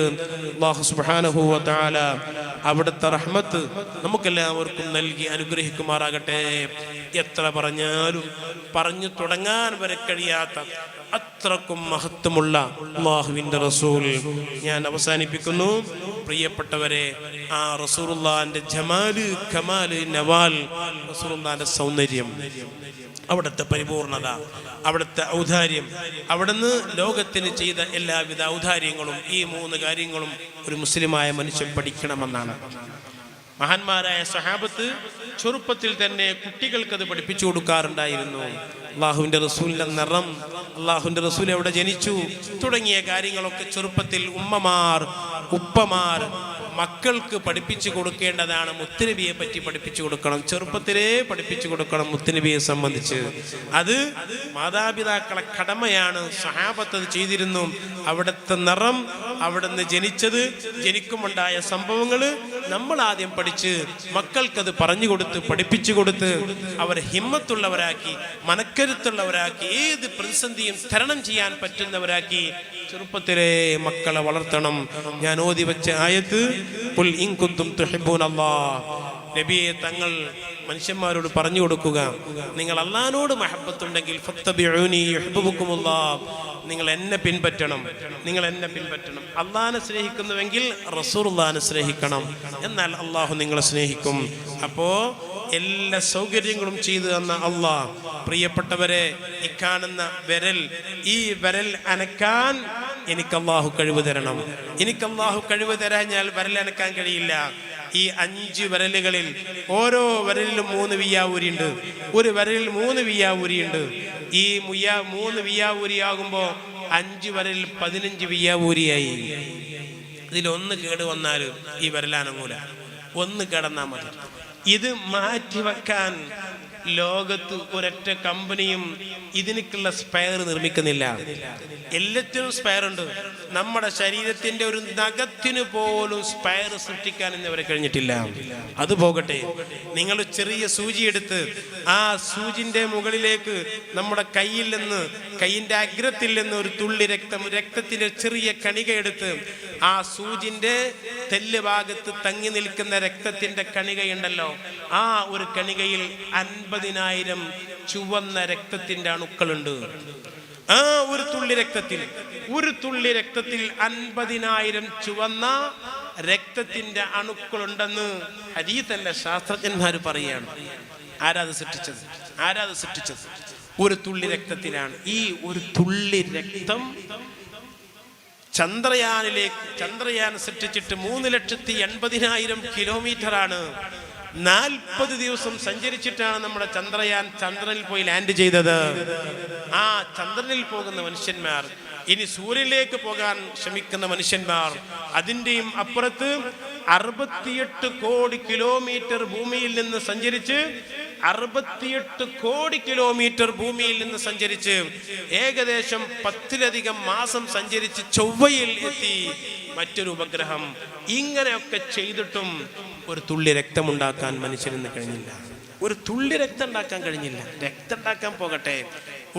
അല്ലാഹു സുബ്ഹാനഹു വ തആല അവിടുത്തെ റഹ്മത്ത് നമുക്കെല്ലാവർക്കും നൽകി അനുഗ്രഹിക്കുമാറാകട്ടെ. എത്ര പറഞ്ഞാലും പറഞ്ഞു തുടങ്ങാൻ വരെ കഴിയാത്ത അത്രക്കും മഹത്വമുള്ള അല്ലാഹുവിൻ്റെ റസൂൽ ഞാൻ അവസാനിപ്പിക്കുന്നു. പ്രിയപ്പെട്ടവരെ, ആ റസൂലുള്ളാഹിന്റെ ജമാല്, കമാല്, നവാൽ, റസൂലുള്ളാഹിന്റെ സൗന്ദര്യം, അവിടുത്തെ പരിപൂർണത, അവിടുത്തെ ഔദാര്യം, അവിടുന്ന് ലോകത്തിന് ചെയ്ത എല്ലാവിധ ഔദാര്യങ്ങളും, ഈ 3 കാര്യങ്ങളും ഒരു മുസ്ലിമായ മനുഷ്യൻ പഠിക്കണമെന്നാണ്. മഹാന്മാരായ സ്വഹാബത്ത് ചെറുപ്പത്തിൽ തന്നെ കുട്ടികൾക്കത് പഠിപ്പിച്ചു കൊടുക്കാറുണ്ടായിരുന്നു. അള്ളാഹുവിൻ്റെ റസൂലിൻ്റെ നിറം, അള്ളാഹുവിൻ്റെ റസൂൽ എവിടെ ജനിച്ചു തുടങ്ങിയ കാര്യങ്ങളൊക്കെ ചെറുപ്പത്തിൽ ഉമ്മമാർ, ഉപ്പമാർ മക്കൾക്ക് പഠിപ്പിച്ചു കൊടുക്കേണ്ടതാണ്. മുത്തുനബിയെ പറ്റി പഠിപ്പിച്ചു കൊടുക്കണം, ചെറുപ്പത്തിലേ പഠിപ്പിച്ചു കൊടുക്കണം. മുത്തുനബിയെ സംബന്ധിച്ച് അത് മാതാപിതാക്കളെ കടമയാണ്. സ്വഹാബത്ത് അത് ചെയ്തിരുന്നു. അവിടുത്തെ നിറം, അവിടുന്ന് ജനിച്ചത്, ജനിക്കുമുണ്ടായ സംഭവങ്ങൾ നമ്മൾ ആദ്യം പഠിച്ച് മക്കൾക്കത് പറഞ്ഞു കൊടുത്ത്, പഠിപ്പിച്ചു കൊടുത്ത്, അവരെ ഹിമ്മത്തുള്ളവരാക്കി, മനക്കരുത്തുള്ളവരാക്കി, ഏത് പ്രതിസന്ധിയും തരണം ചെയ്യാൻ പറ്റുന്നവരാക്കി ചെറുപ്പത്തിലെ മക്കളെ വളർത്തണം. ഞാൻ ഓതി വെച്ച ആയത്ത് ഖുൽ ഇൻ കുന്തും തുഹിബ്ബൂനല്ലാഹ്, നബിയെ തങ്ങൾ മനുഷ്യന്മാരോട് പറഞ്ഞു കൊടുക്കുക, നിങ്ങൾ അല്ലാഹുവോട് മഹബ്ബത്തുണ്ടെങ്കിൽ ഫത്തബിഊനി യുഹിബ്ബുകുമുല്ലാഹ്, നിങ്ങൾ എന്നെ പിൻപറ്റണം, നിങ്ങൾ എന്നെ പിൻപറ്റണം. അല്ലാഹുവിനെ സ്നേഹിക്കുന്നുവെങ്കിൽ റസൂലുള്ളാഹിനെ സ്നേഹിക്കണം, എന്നാൽ അല്ലാഹു നിങ്ങളെ സ്നേഹിക്കും. അപ്പോൾ എല്ലാ സൗകര്യങ്ങളും ചെയ്തു തന്ന അല്ലാഹ്, പ്രിയപ്പെട്ടവരെ, ഈ കാണുന്ന വിരൽ, ഈ വിരൽ അനക്കാൻ എനിക്ക് അല്ലാഹു കഴിവ് തരണം. എനിക്ക് അല്ലാഹു കഴിവ് തരാഞ്ഞാൽ വിരൽ അനക്കാൻ കഴിയില്ല. ഈ 5 വിരലുകളിൽ ഓരോ വിരലിലും 3 വിയ്യാവൂരിയുണ്ട്. ഒരു വിരലിൽ 3 വിയ്യാവൂരിയുണ്ട്. ഈ 3 വിയ്യാവൂരിയാകുമ്പോൾ 5 വിരലിൽ 15 വിയ്യാവൂരിയായി. ഇതിലൊന്ന് കേട് വന്നാൽ ഈ വിരലാനങ്ങൂല, ഒന്ന് കിടന്നാൽ മതി. ഇത് മാറ്റിവെക്കാൻ ലോകത്ത് ഒരൊറ്റ കമ്പനിയും ഇതിനൊക്കെയുള്ള സ്പെയർ നിർമ്മിക്കുന്നില്ല. എല്ലാത്തിനും സ്പെയർ ഉണ്ട്. നമ്മുടെ ശരീരത്തിന്റെ ഒരു നഖത്തിന് പോലും സ്പെയർ സൃഷ്ടിക്കാൻ ഇന്നവരെ കഴിഞ്ഞിട്ടില്ല. അത് പോകട്ടെ, നിങ്ങൾ ചെറിയ സൂചി എടുത്ത് ആ സൂചിന്റെ മുകളിലേക്ക് നമ്മുടെ കയ്യിൽ നിന്ന്, കൈയിന്റെ അഗ്രത്തിൽ നിന്ന് ഒരു തുള്ളി രക്തത്തിന്റെ ചെറിയ കണിക എടുത്ത് ആ സൂചിന്റെ തെല്ല് ഭാഗത്ത് തങ്ങി നിൽക്കുന്ന രക്തത്തിന്റെ കണികയുണ്ടല്ലോ, ആ ഒരു കണികയിൽ 50,000 ചുവന്ന രക്തത്തിന്റെ അണുക്കളുണ്ട്. ആ ഒരു തുള്ളി രക്തത്തിൽ 50,000 ചുവന്ന രക്തത്തിന്റെ അണുക്കളുണ്ടെന്ന് ഹദീസല്ല, ശാസ്ത്രജ്ഞന്മാർ പറയുകയാണ്. ആരാത് സൃഷ്ടിച്ചത്? ഒരു തുള്ളി രക്തത്തിലാണ്. ഈ ഒരു തുള്ളി രക്തം ചന്ദ്രയാൻ സൃഷ്ടിച്ചിട്ട് 3,80,000 കിലോമീറ്ററാണ്. 40 ദിവസം സഞ്ചരിച്ചിട്ടാണ് നമ്മുടെ ചന്ദ്രനിൽ പോയി ലാൻഡ് ചെയ്തത്. ആ ചന്ദ്രനിൽ പോകുന്ന മനുഷ്യന്മാർ, ഇനി സൂര്യനിലേക്ക് പോകാൻ ശ്രമിക്കുന്ന മനുഷ്യന്മാർ, അതിൻ്റെയും അപ്പുറത്ത് 68 കോടി കിലോമീറ്റർ ഭൂമിയിൽ നിന്ന് സഞ്ചരിച്ച് 68 കോടി കിലോമീറ്റർ ഭൂമിയിൽ നിന്ന് സഞ്ചരിച്ച് ഏകദേശം 10-ലധികം മാസം സഞ്ചരിച്ച് ചൊവ്വയിൽ എത്തി മറ്റൊരു ഉപഗ്രഹം. ഇങ്ങനെയൊക്കെ ചെയ്തിട്ടും ഒരു തുള്ളി രക്തമുണ്ടാക്കാൻ മനുഷ്യന് കഴിഞ്ഞില്ല. ഒരു തുള്ളി രക്തം ഉണ്ടാക്കാൻ കഴിഞ്ഞില്ല. രക്തം ഉണ്ടാക്കാൻ പോകട്ടെ,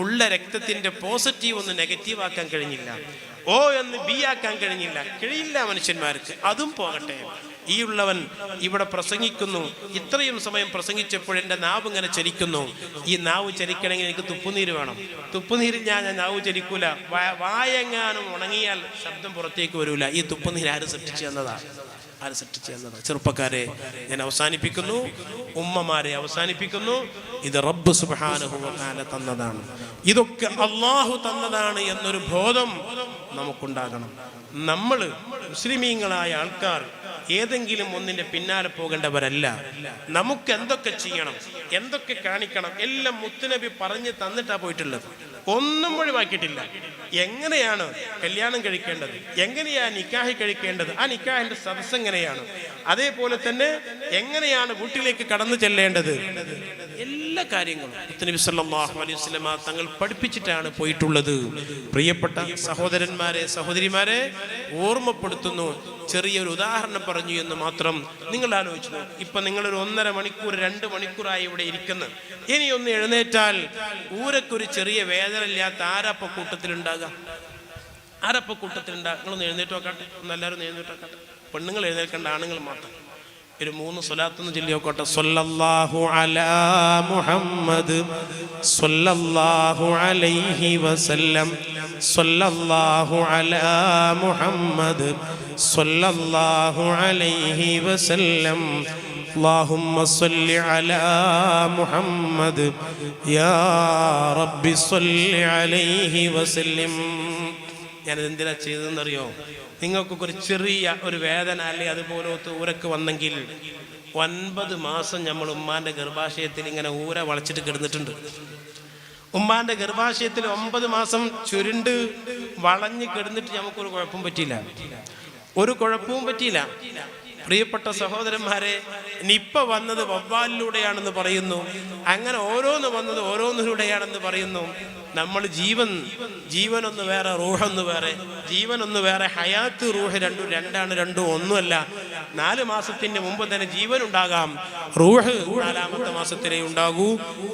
ഉള്ള രക്തത്തിന്റെ പോസിറ്റീവ് ഒന്ന് നെഗറ്റീവ് ആക്കാൻ കഴിഞ്ഞില്ല. ഓ എന്ന് ബി ആക്കാൻ കഴിയില്ല മനുഷ്യന്മാർക്ക്. അതും പോകട്ടെ, ഈ ഉള്ളവൻ ഇവിടെ പ്രസംഗിക്കുന്നു. ഇത്രയും സമയം പ്രസംഗിച്ചപ്പോൾ എൻ്റെ നാവ് ഇങ്ങനെ ചലിക്കുന്നു. ഈ നാവ് ചലിക്കണമെങ്കിൽ എനിക്ക് തുപ്പുനീര് വേണം. തുപ്പുനീരിൽ ഞാൻ നാവ് ചലിക്കൂല. വായെങ്ങാനും ഉണങ്ങിയാൽ ശബ്ദം പുറത്തേക്ക് വരൂല. ഈ തുപ്പുനീര് ആര് സൃഷ്ടിച്ചു എന്നതാണ്? ചെറുപ്പക്കാരെ ഞാൻ അവസാനിപ്പിക്കുന്നു, ഉമ്മമാരെ അവസാനിപ്പിക്കുന്നു. ഇത് റബ്ബ് സുബ്ഹാനഹു വ തആല തന്നതാണ്. ഇതൊക്കെ അല്ലാഹു തന്നതാണ് എന്നൊരു ബോധം നമുക്കുണ്ടാകണം. നമ്മൾ മുസ്ലിമീങ്ങളായ ആൾക്കാർ ഏതെങ്കിലും ഒന്നിന്റെ പിന്നാലെ പോകേണ്ടവരല്ല. നമുക്ക് എന്തൊക്കെ ചെയ്യണം, എന്തൊക്കെ കാണിക്കണം, എല്ലാം മുത്തുനബി പറഞ്ഞു തന്നിട്ടാ പോയിട്ടുള്ളത്. ഒന്നും ഒഴിവാക്കിയിട്ടില്ല. എങ്ങനെയാണ് കല്യാണം കഴിക്കേണ്ടത്, എങ്ങനെയാണ് നിക്കാഹ് കഴിക്കേണ്ടത്, ആ നിക്കാഹിന്റെ സദസ്സ് എങ്ങനെയാണ്, അതേപോലെ തന്നെ എങ്ങനെയാണ് വീട്ടിലേക്ക് കടന്നു ചെല്ലേണ്ടത്, എല്ലാ കാര്യങ്ങളും നബി സല്ലല്ലാഹു അലൈഹി വസല്ലം തങ്ങൾ പഠിപ്പിച്ചിട്ടാണ് പോയിട്ടുള്ളത്. പ്രിയപ്പെട്ട സഹോദരന്മാരെ, സഹോദരിമാരെ, ഓർമ്മപ്പെടുത്തുന്നു. ചെറിയൊരു ഉദാഹരണം പറഞ്ഞു എന്ന് മാത്രം. നിങ്ങൾ ആലോചിച്ചു, ഇപ്പൊ നിങ്ങളൊരു 1.5 മണിക്കൂർ 2 മണിക്കൂറായി ഇവിടെ ഇരിക്കുന്നു. ഇനി ഒന്ന് എഴുന്നേറ്റാൽ ഊരക്കൊരു ചെറിയ വേദന ഇല്ലാത്ത ആരപ്പ കൂട്ടത്തിലുണ്ടാകുക? നിങ്ങളൊന്ന് എഴുന്നേറ്റ് നോക്കാട്ടെ, എല്ലാവരും എഴുന്നേറ്റ് നോക്കാട്ടെ. പെണ്ണുങ്ങൾ എഴുന്നേൽക്കേണ്ട, ആണുങ്ങൾ മാത്രം. ഒരു 3 സ്വലാത്തൊന്ന് ചൊല്ലി നോക്കട്ടെ. സ്വല്ലല്ലാഹു അലാ മുഹമ്മദ് സ്വല്ലല്ലാഹു അലൈഹി വസല്ലം, സ്വല്ലല്ലാഹു അലാ മുഹമ്മദ് സ്വല്ലല്ലാഹു അലൈഹി വസല്ലം, اللهم صل على محمد يا رب صل عليه وسلم. ഞാനിത് എന്തിനാ ചെയ്തതെന്നറിയോ? നിങ്ങൾക്കൊക്കെ ഒരു ചെറിയ ഒരു വേദന അല്ലെ അതുപോലത്തെ ഊരക്ക് വന്നെങ്കിൽ 9 മാസം നമ്മൾ ഉമ്മാന്റെ ഗർഭാശയത്തിൽ ഇങ്ങനെ ഊര വളച്ചിട്ട് കിടന്നിട്ടുണ്ട്. ഉമ്മാന്റെ ഗർഭാശയത്തിൽ 9 മാസം ചുരുണ്ട് വളഞ്ഞ് കിടന്നിട്ട് നമുക്കൊരു കുഴപ്പവും പറ്റിയില്ല. പ്രിയപ്പെട്ട സഹോദരന്മാരെ, നിപ്പ വന്നത് വവ്വാലിലൂടെയാണെന്ന് പറയുന്നു. അങ്ങനെ ഓരോന്ന് വന്നത് ഓരോന്നിലൂടെയാണെന്ന് പറയുന്നു. നമ്മൾ ജീവനൊന്ന് വേറെ, റൂഹൊന്ന് വേറെ. ജീവനൊന്ന് വേറെ, ഹയാത്ത് റൂഹ് രണ്ടും ഒന്നുമല്ല. 4 മാസത്തിന് മുമ്പ് തന്നെ ജീവൻ ഉണ്ടാകാം, റൂഹ് 4-ാമത്തെ മാസത്തിലേ ഉണ്ടാകൂ.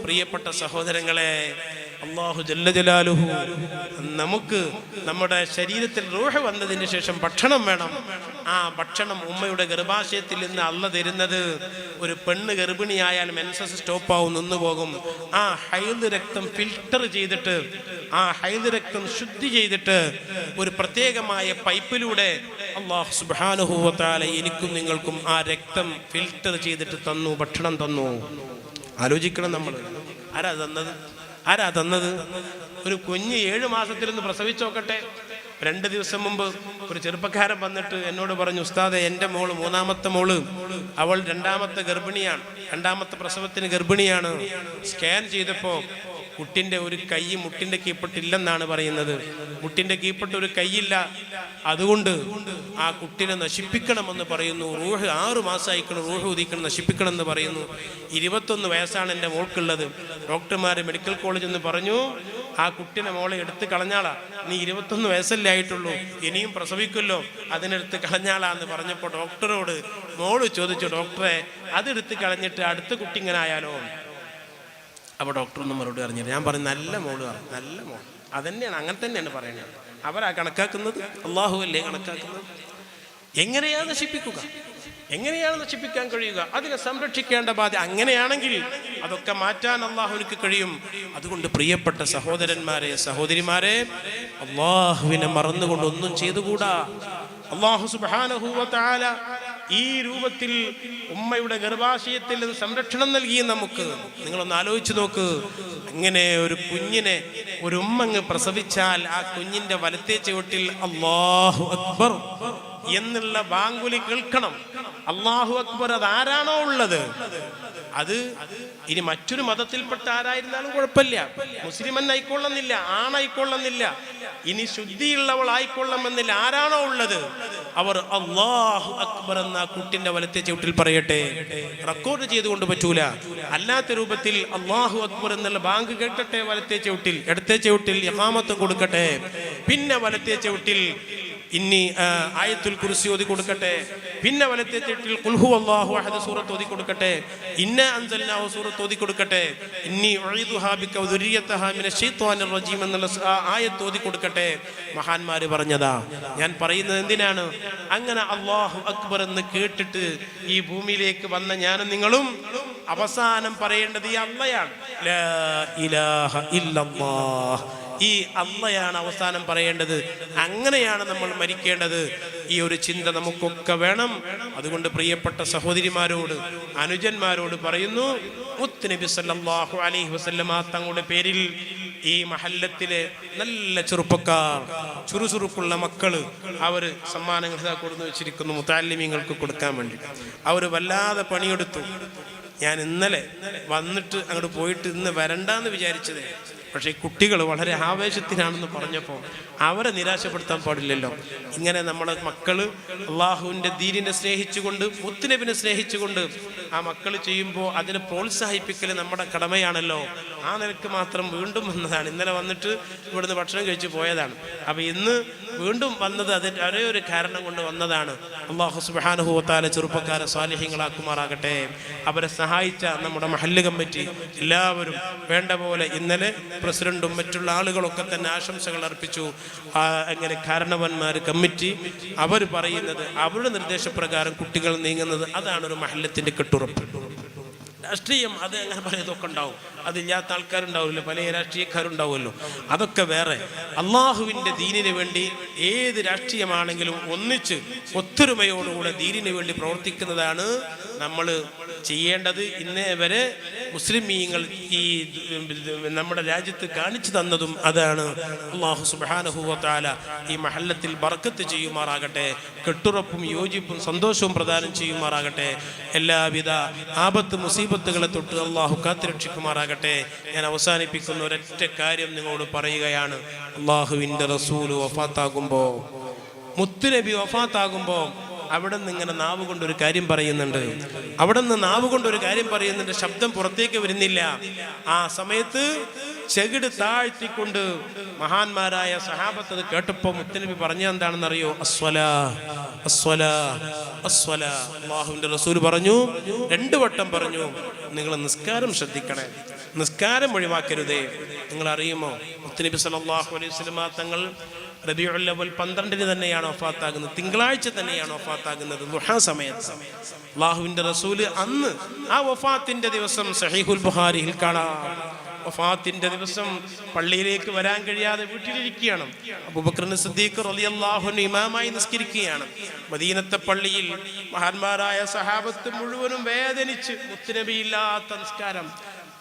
പ്രിയപ്പെട്ട സഹോദരങ്ങളെ, അല്ലാഹു ജല്ല ജലാലുഹു നമുക്ക് നമ്മുടെ ശരീരത്തിൽ റൂഹ് വന്നതിന് ശേഷം ഭക്ഷണം വേണം. ആ ഭക്ഷണം ഉമ്മയുടെ ഗർഭാശയത്തിൽ നിന്ന് അള്ള തരുന്നത്. ഒരു പെണ്ണ് ഗർഭിണിയായാൽ മെൻസസ് സ്റ്റോപ്പാവും, നിന്നുപോകും. ആ ഹൈദ് രക്തം ഫിൽട്ടർ ചെയ്തിട്ട്, ആ ഹൈദ് രക്തം ശുദ്ധി ചെയ്തിട്ട് ഒരു പ്രത്യേകമായ പൈപ്പിലൂടെ അല്ലാഹു സുബ്ഹാനഹു വ തആല എനിക്കും നിങ്ങൾക്കും ആ രക്തം ഫിൽട്ടർ ചെയ്തിട്ട് തന്നു, ഭക്ഷണം തന്നു. ആലോചിക്കണം നമ്മൾ. ആരാ തന്നത്? ഒരു കുഞ്ഞ് 7 മാസത്തിൽ നിന്ന് പ്രസവിച്ചു നോക്കട്ടെ. 2 ദിവസം മുമ്പ് ഒരു ചെറുപ്പക്കാരൻ വന്നിട്ട് എന്നോട് പറഞ്ഞു, ഉസ്താദെ, എൻ്റെ മോള് 3-ാമത്തെ മോള്, അവൾ 2-ാമത്തെ ഗർഭിണിയാണ്, 2-ാമത്തെ പ്രസവത്തിന് ഗർഭിണിയാണ്. സ്കാൻ ചെയ്തപ്പോൾ കുട്ടിൻ്റെ ഒരു കൈ മുട്ടിൻ്റെ കീഴ്പ്പെട്ടില്ലെന്നാണ് പറയുന്നത്. മുട്ടിൻ്റെ കീഴ്പ്പെട്ട് ഒരു കൈയില്ല, അതുകൊണ്ട് ആ കുട്ടിനെ നശിപ്പിക്കണമെന്ന് പറയുന്നു. റൂഹ് 6 മാസമായിക്കണം, റൂഹ് ഉദിക്കണം, നശിപ്പിക്കണം എന്ന് പറയുന്നു. 21 വയസ്സാണ് എൻ്റെ മോൾക്കുള്ളത്. ഡോക്ടർമാർ മെഡിക്കൽ കോളേജിൽ നിന്ന് പറഞ്ഞു, ആ കുട്ടിനെ മോളെ എടുത്ത് കളഞ്ഞാളാ, നീ 21 വയസ്സല്ലേ ആയിട്ടുള്ളൂ, ഇനിയും പ്രസവിക്കുമല്ലോ, അതിനെടുത്ത് കളഞ്ഞാളാന്ന് പറഞ്ഞപ്പോൾ ഡോക്ടറോട് മോള് ചോദിച്ചു, ഡോക്ടറെ അതെടുത്ത് കളഞ്ഞിട്ട് അടുത്ത കുട്ടി ഇങ്ങനെ ആയാലോ? അപ്പോൾ ഡോക്ടറൊന്നും മറുപടി അറിഞ്ഞില്ല. ഞാൻ പറഞ്ഞു നല്ല മോള് പറഞ്ഞു, നല്ല മോൾ അതന്നെയാണ്, അങ്ങനെ തന്നെയാണ് പറയുന്നത്. അവരാ കണക്കാക്കുന്നത്, അള്ളാഹു അല്ലേ കണക്കാക്കുന്നത്. എങ്ങനെയാണ് നശിപ്പിക്കുക, എങ്ങനെയാണ് നശിപ്പിക്കാൻ കഴിയുക? അതിനെ സംരക്ഷിക്കേണ്ട ബാധ്യത. അങ്ങനെയാണെങ്കിൽ അതൊക്കെ മാറ്റാൻ അള്ളാഹുവിന് കഴിയും. അതുകൊണ്ട് പ്രിയപ്പെട്ട സഹോദരന്മാരെ, സഹോദരിമാരെ, അള്ളാഹുവിനെ മറന്നുകൊണ്ട് ഒന്നും ചെയ്തുകൂടാ. അള്ളാഹു സുബ്ഹാനഹു വ തആല ഈ രൂപത്തിൽ ഉമ്മയുടെ ഗർഭാശയത്തിൽ നിന്ന് സംരക്ഷണം നൽകിയ നമുക്ക് നിങ്ങളൊന്ന് ആലോചിച്ച് നോക്ക്. അങ്ങനെ ഒരു കുഞ്ഞിനെ ഒരു ഉമ്മങ്ങ് പ്രസവിച്ചാൽ ആ കുഞ്ഞിന്റെ വലത്തേ ചുവട്ടിൽ അല്ലാഹു അക്ബർ എന്നുള്ള ബാങ്കുലി കേൾക്കണം. അല്ലാഹു അക്ബർ അതാരാണോ ഉള്ളത്, അത് ഇനി മറ്റൊരു മതത്തിൽപ്പെട്ട ആരായിരുന്നാലും കുഴപ്പമില്ല, മുസ്ലിം ആയിക്കൊള്ളുന്നില്ല, ആണായിക്കൊള്ളുന്നില്ല, ഇനി ശുദ്ധിയുള്ളവൾ ആയിക്കൊള്ളണമെന്നില്ല, ആരാണോ ഉള്ളത് അവർ അല്ലാഹു അക്ബർ എന്ന കുട്ടിന്റെ വലത്തെ ചവിട്ടിൽ പറയട്ടെ. റെക്കോർഡ് ചെയ്തുകൊണ്ട് പറ്റൂല, അല്ലാത്ത രൂപത്തിൽ അല്ലാഹു അക്ബർ എന്നുള്ള ബാങ്ക് കേൾക്കട്ടെ വലത്തെ ചവിട്ടിൽ, ഇടത്തെ ചവിട്ടിൽ ഇഖാമത്ത് കൊടുക്കട്ടെ, പിന്നെ വലത്തെ ചവിട്ടിൽ ഇന്നി ആയത്തുൽ കുർസി ഓതി കൊടുക്കട്ടെ, പിന്നെ വലത്തെ ചവിട്ടിൽ ഖുൽ ഹുവല്ലാഹു അഹദ് സൂറത്ത് ഓതി കൊടുക്കട്ടെ, ഇന്ന അൻസൽനാഹു സൂറത്ത് ഓതി കൊടുക്കട്ടെ, ഇന്നി ഉഈദുഹാ ബിക വദുരിയതഹാ മിനശ് ശൈത്വാനിർ റജീം എന്നുള്ള ആയത്ത് ഓതി കൊടുക്കട്ടെ. മഹാന്മാര് പറഞ്ഞതാ. ഞാൻ പറയുന്നത് എന്തിനാണ്? അങ്ങനെ അല്ലാഹു അക്ബർ എന്ന് കേട്ടിട്ട് ഈ ഭൂമിയിലേക്ക് വന്ന ഞാനും നിങ്ങളും അവസാനം പറയേണ്ടത് ഈ അല്ലാഹയാണ്. ലാ ഇലാഹ ഇല്ലല്ലാഹ്, ഈ അള്ളയാണ് അവസാനം പറയേണ്ടത്. അങ്ങനെയാണ് നമ്മൾ മരിക്കേണ്ടത്. ഈ ഒരു ചിന്ത നമുക്കൊക്കെ വേണം. അതുകൊണ്ട് പ്രിയപ്പെട്ട സഹോദരിമാരോട്, അനുജന്മാരോട് പറയുന്നു, മുത്തുനബി സല്ലല്ലാഹു അലൈഹി വസല്ലമ തങ്ങളുടെ പേരിൽ ഈ മഹല്ലത്തിലെ നല്ല ചെറുപ്പക്കാർ, ചുറുചുറുക്കുള്ള മക്കള്, അവര് സമ്മാനങ്ങൾ കൊടുന്നു വെച്ചിരിക്കുന്നു മുതഅല്ലിമീങ്ങൾക്ക് കൊടുക്കാൻ വേണ്ടി. അവർ വല്ലാതെ പണിയെടുത്തു. ഞാൻ ഇന്നലെ വന്നിട്ട് അങ്ങോട്ട് പോയിട്ട് ഇന്ന് വരണ്ടാന്ന് വിചാരിച്ചതേ, പക്ഷേ കുട്ടികൾ വളരെ ആവേശത്തിനാണെന്ന് പറഞ്ഞപ്പോൾ അവരെ നിരാശപ്പെടുത്താൻ പാടില്ലല്ലോ. ഇങ്ങനെ നമ്മളെ മക്കള് അള്ളാഹുവിൻ്റെ ദീനിനെ സ്നേഹിച്ചുകൊണ്ട്, മുത്തുനബിനെ സ്നേഹിച്ചുകൊണ്ട് ആ മക്കൾ ചെയ്യുമ്പോൾ അതിനെ പ്രോത്സാഹിപ്പിക്കൽ നമ്മുടെ കടമയാണല്ലോ. ആ നിലക്ക് മാത്രം വീണ്ടും വന്നതാണ്. ഇന്നലെ വന്നിട്ട് ഇവിടുന്ന് ഭക്ഷണം കഴിച്ച് പോയതാണ്. അപ്പം ഇന്ന് വീണ്ടും വന്നത് അതിൻ്റെ ഒരേ ഒരു കാരണം കൊണ്ട് വന്നതാണ്. അല്ലാഹു സുബ്ഹാനഹു വ തആല ചെറുപ്പക്കാരെ സ്വാലിഹീങ്ങളാക്കുമാറാകട്ടെ. അവരെ സഹായിച്ച നമ്മുടെ മഹല്ല് കമ്മിറ്റി എല്ലാവരും വേണ്ട പോലെ ഇന്നലെ പ്രസിഡന്റും മറ്റുള്ള ആളുകളൊക്കെ തന്നെ ആശംസകൾ അർപ്പിച്ചു. അങ്ങനെ കാരണവന്മാർ കമ്മിറ്റി അവർ പറയുന്നത്, അവരുടെ നിർദ്ദേശപ്രകാരം കുട്ടികൾ നീങ്ങുന്നത്, അതാണ് ഒരു മഹല്ലത്തിന്റെ കെട്ടുറപ്പ്. രാഷ്ട്രീയം അത് അങ്ങനെ പലതൊക്കെ ഉണ്ടാവും, അതില്ലാത്ത ആൾക്കാരുണ്ടാവില്ല, പല രാഷ്ട്രീയക്കാരുണ്ടാവുമല്ലോ, അതൊക്കെ വേറെ. അള്ളാഹുവിൻ്റെ ദീനിന് വേണ്ടി ഏത് രാഷ്ട്രീയമാണെങ്കിലും ഒന്നിച്ച് ഒത്തൊരുമയോടുകൂടെ ദീനിന് വേണ്ടി പ്രവർത്തിക്കുന്നതാണ് നമ്മൾ ചെയ്യേണ്ടത്. ഇന്നേ വരെ മുസ്ലിമീങ്ങൾ ഈ നമ്മുടെ രാജ്യത്ത് കാണിച്ചു തന്നതും അതാണ്. അല്ലാഹു സുബ്ഹാനഹു വ തആല ഈ മഹല്ലത്തിൽ ബർക്കത്ത് ചെയ്യുമാറാകട്ടെ, കെട്ടുറപ്പും യോജിപ്പും സന്തോഷവും പ്രദാനം ചെയ്യുമാറാകട്ടെ. എല്ലാവിധ ആപത്ത് മുസീബത്തുകളെ തൊട്ട് അള്ളാഹു കാത്തുരക്ഷിക്കുമാറാകട്ടെ. ഞാൻ അവസാനിപ്പിക്കുന്ന ഒരൊറ്റ കാര്യം നിങ്ങളോട് പറയുകയാണ്. അള്ളാഹുവിൻ്റെ റസൂൽ വഫാത്താകുമ്പോൾ, മുത്തുനബി വഫാത്താകുമ്പോൾ അവിടെ നിന്ന് ഇങ്ങനെ നാവ് കൊണ്ടൊരു കാര്യം പറയുന്നുണ്ട്. അവിടെ നിന്ന് നാവ് കൊണ്ടൊരു കാര്യം പറയുന്നുണ്ട്, ശബ്ദം പുറത്തേക്ക് വരുന്നില്ല. ആ സമയത്ത് ചെകിട് താഴ്ത്തിക്കൊണ്ട് മഹാന്മാരായ സഹാബത്ത് അത് കേട്ടപ്പോൾ മുത്തുനബി പറഞ്ഞത് എന്താണെന്നറിയോ? അസ്വലാ അസ്വലാ അസ്വലാ. അല്ലാഹുവിൻ്റെ റസൂൽ പറഞ്ഞു, 2 വട്ടം പറഞ്ഞു, നിങ്ങൾ നിസ്കാരം ശ്രദ്ധിക്കണേ, നിസ്കാരം ഒഴിവാക്കരുതേ. നിങ്ങൾ അറിയുമോ, മുത്തുനബി സല്ലല്ലാഹു അലൈഹി വസല്ലം തങ്ങൾ റബീഉൽ അവ്വൽ 12 തന്നെയാണ് വഫാത്താകുന്നത്, തിങ്കളാഴ്ച തന്നെയാണ് വഫാത്താകുന്നത്, ദുഹാ സമയത്ത്. അല്ലാഹുവിൻ്റെ റസൂല് അന്ന് ആ വഫാത്തിന്റെ ദിവസം സഹീഹുൽ ബുഖാരിയിൽ കാണാം, വഫാത്തിന്റെ ദിവസം പള്ളിയിലേക്ക് വരാൻ കഴിയാതെ വീട്ടിലിരിക്കുകയാണ്. അബൂബക്കർ സിദ്ദീഖ് റളിയല്ലാഹു അൻഹു ഇമാമായി നിസ്കരിക്കുകയാണ്. മദീനത്തെ പള്ളിയിൽ മഹാന്മാരായ സഹാബത്ത് മുഴുവനും വേദനിച്ച്, മുത്തുനബിയില്ലാത്ത നിസ്കാരം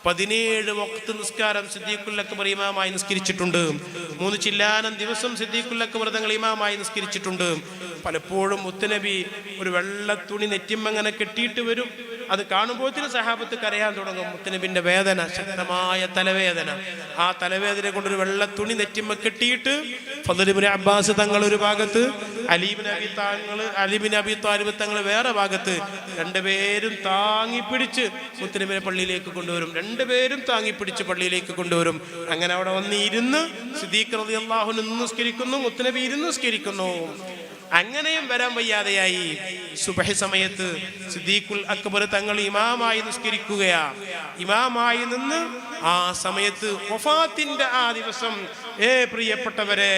17 വഖ്ത് നിസ്കാരം സിദ്ദീഖുൽ അക്ബർ ഇമാമായി നിസ്കരിച്ചിട്ടുണ്ട്. 3 ചില്ലാനം ദിവസം സിദ്ദീഖുൽ അക്ബർ തങ്ങൾ ഇമാമായി നിസ്കരിച്ചിട്ടുണ്ട്. പലപ്പോഴും മുത്തുനബി ഒരു വെള്ള തുണി നെറ്റിമ്മങ്ങനെ കെട്ടിയിട്ട് വരും, അത് കാണുമ്പോഴത്തേനും സഹാബത്ത് കരയാൻ തുടങ്ങും. മുത്തനബിന്റെ വേദന, ശക്തമായ തലവേദന. ആ തലവേദന കൊണ്ടൊരു വെള്ള തുണി നെറ്റിമ്മ കെട്ടിയിട്ട് ഫദ്ൽ ഇബ്നു അബ്ബാസ് തങ്ങൾ ഒരു ഭാഗത്ത്, അലി ഇബ്നു അബി താലിബ് തങ്ങൾ വേറെ ഭാഗത്ത്, രണ്ടുപേരും താങ്ങിപ്പിടിച്ച് മുത്തനബിനെ പള്ളിയിലേക്ക് കൊണ്ടുവരും. രണ്ടുപേരും താങ്ങിപ്പിടിച്ച് പള്ളിയിലേക്ക് കൊണ്ടുവരും. അങ്ങനെ അവിടെ വന്ന് ഇരുന്ന് സിദ്ദീഖ് റളിയല്ലാഹു അൻഹു നിസ്കരിക്കുന്നു, മുത്തനബി ഇരുന്ന് നിസ്കരിക്കുന്നു. അങ്ങനെയും വരാൻ വയ്യാതെയായി. സുബഹി സമയത്ത് സിദ്ദീഖുൽ അക്ബർ തങ്ങൾ ഇമാമായി നിസ്കരിക്കുകയാ. ഇമാമായി നിന്ന് ആ സമയത്ത് വഫാത്തിന്റെ ആ ദിവസം, പ്രിയപ്പെട്ടവരെ,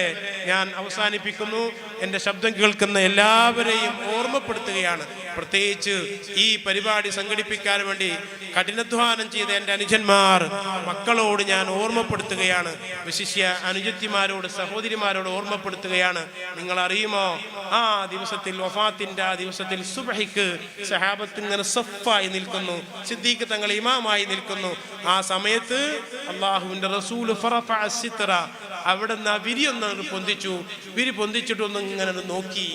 ഞാൻ അവസാനിപ്പിക്കുന്നു. എൻ്റെ ശബ്ദം കേൾക്കുന്ന എല്ലാവരെയും ഓർമ്മപ്പെടുത്തുകയാണ്. പ്രത്യേകിച്ച് ഈ പരിപാടി സംഘടിപ്പിക്കാൻ വേണ്ടി കഠിനാധ്വാനം ചെയ്ത എൻ്റെ അനുജന്മാർ, മക്കളോട് ഞാൻ ഓർമ്മപ്പെടുത്തുകയാണ്. വിശിഷ്യ അനുജത്തിമാരോട്, സഹോദരിമാരോട് ഓർമ്മപ്പെടുത്തുകയാണ്. നിങ്ങൾ അറിയുമോ, ആ ദിവസത്തിൽ, വഫാത്തിന്റെ ആ ദിവസത്തിൽ സുബഹിക്ക് സഹാബത്ത് ഇങ്ങനെ സഫായി നിൽക്കുന്നു, സിദ്ദീഖ് തങ്ങൾ ഇമാമായി നിൽക്കുന്നു. ആ സമയത്ത് അല്ലാഹുവിന്റെ റസൂൽ ഫറഫഅ സിത്ര, അവിടെ നിന്ന് ആ വിരി ഒന്ന് പൊന്തിച്ചു. വിരി പൊന്തിച്ചിട്ടൊന്ന് ഇങ്ങനെ നോക്കി.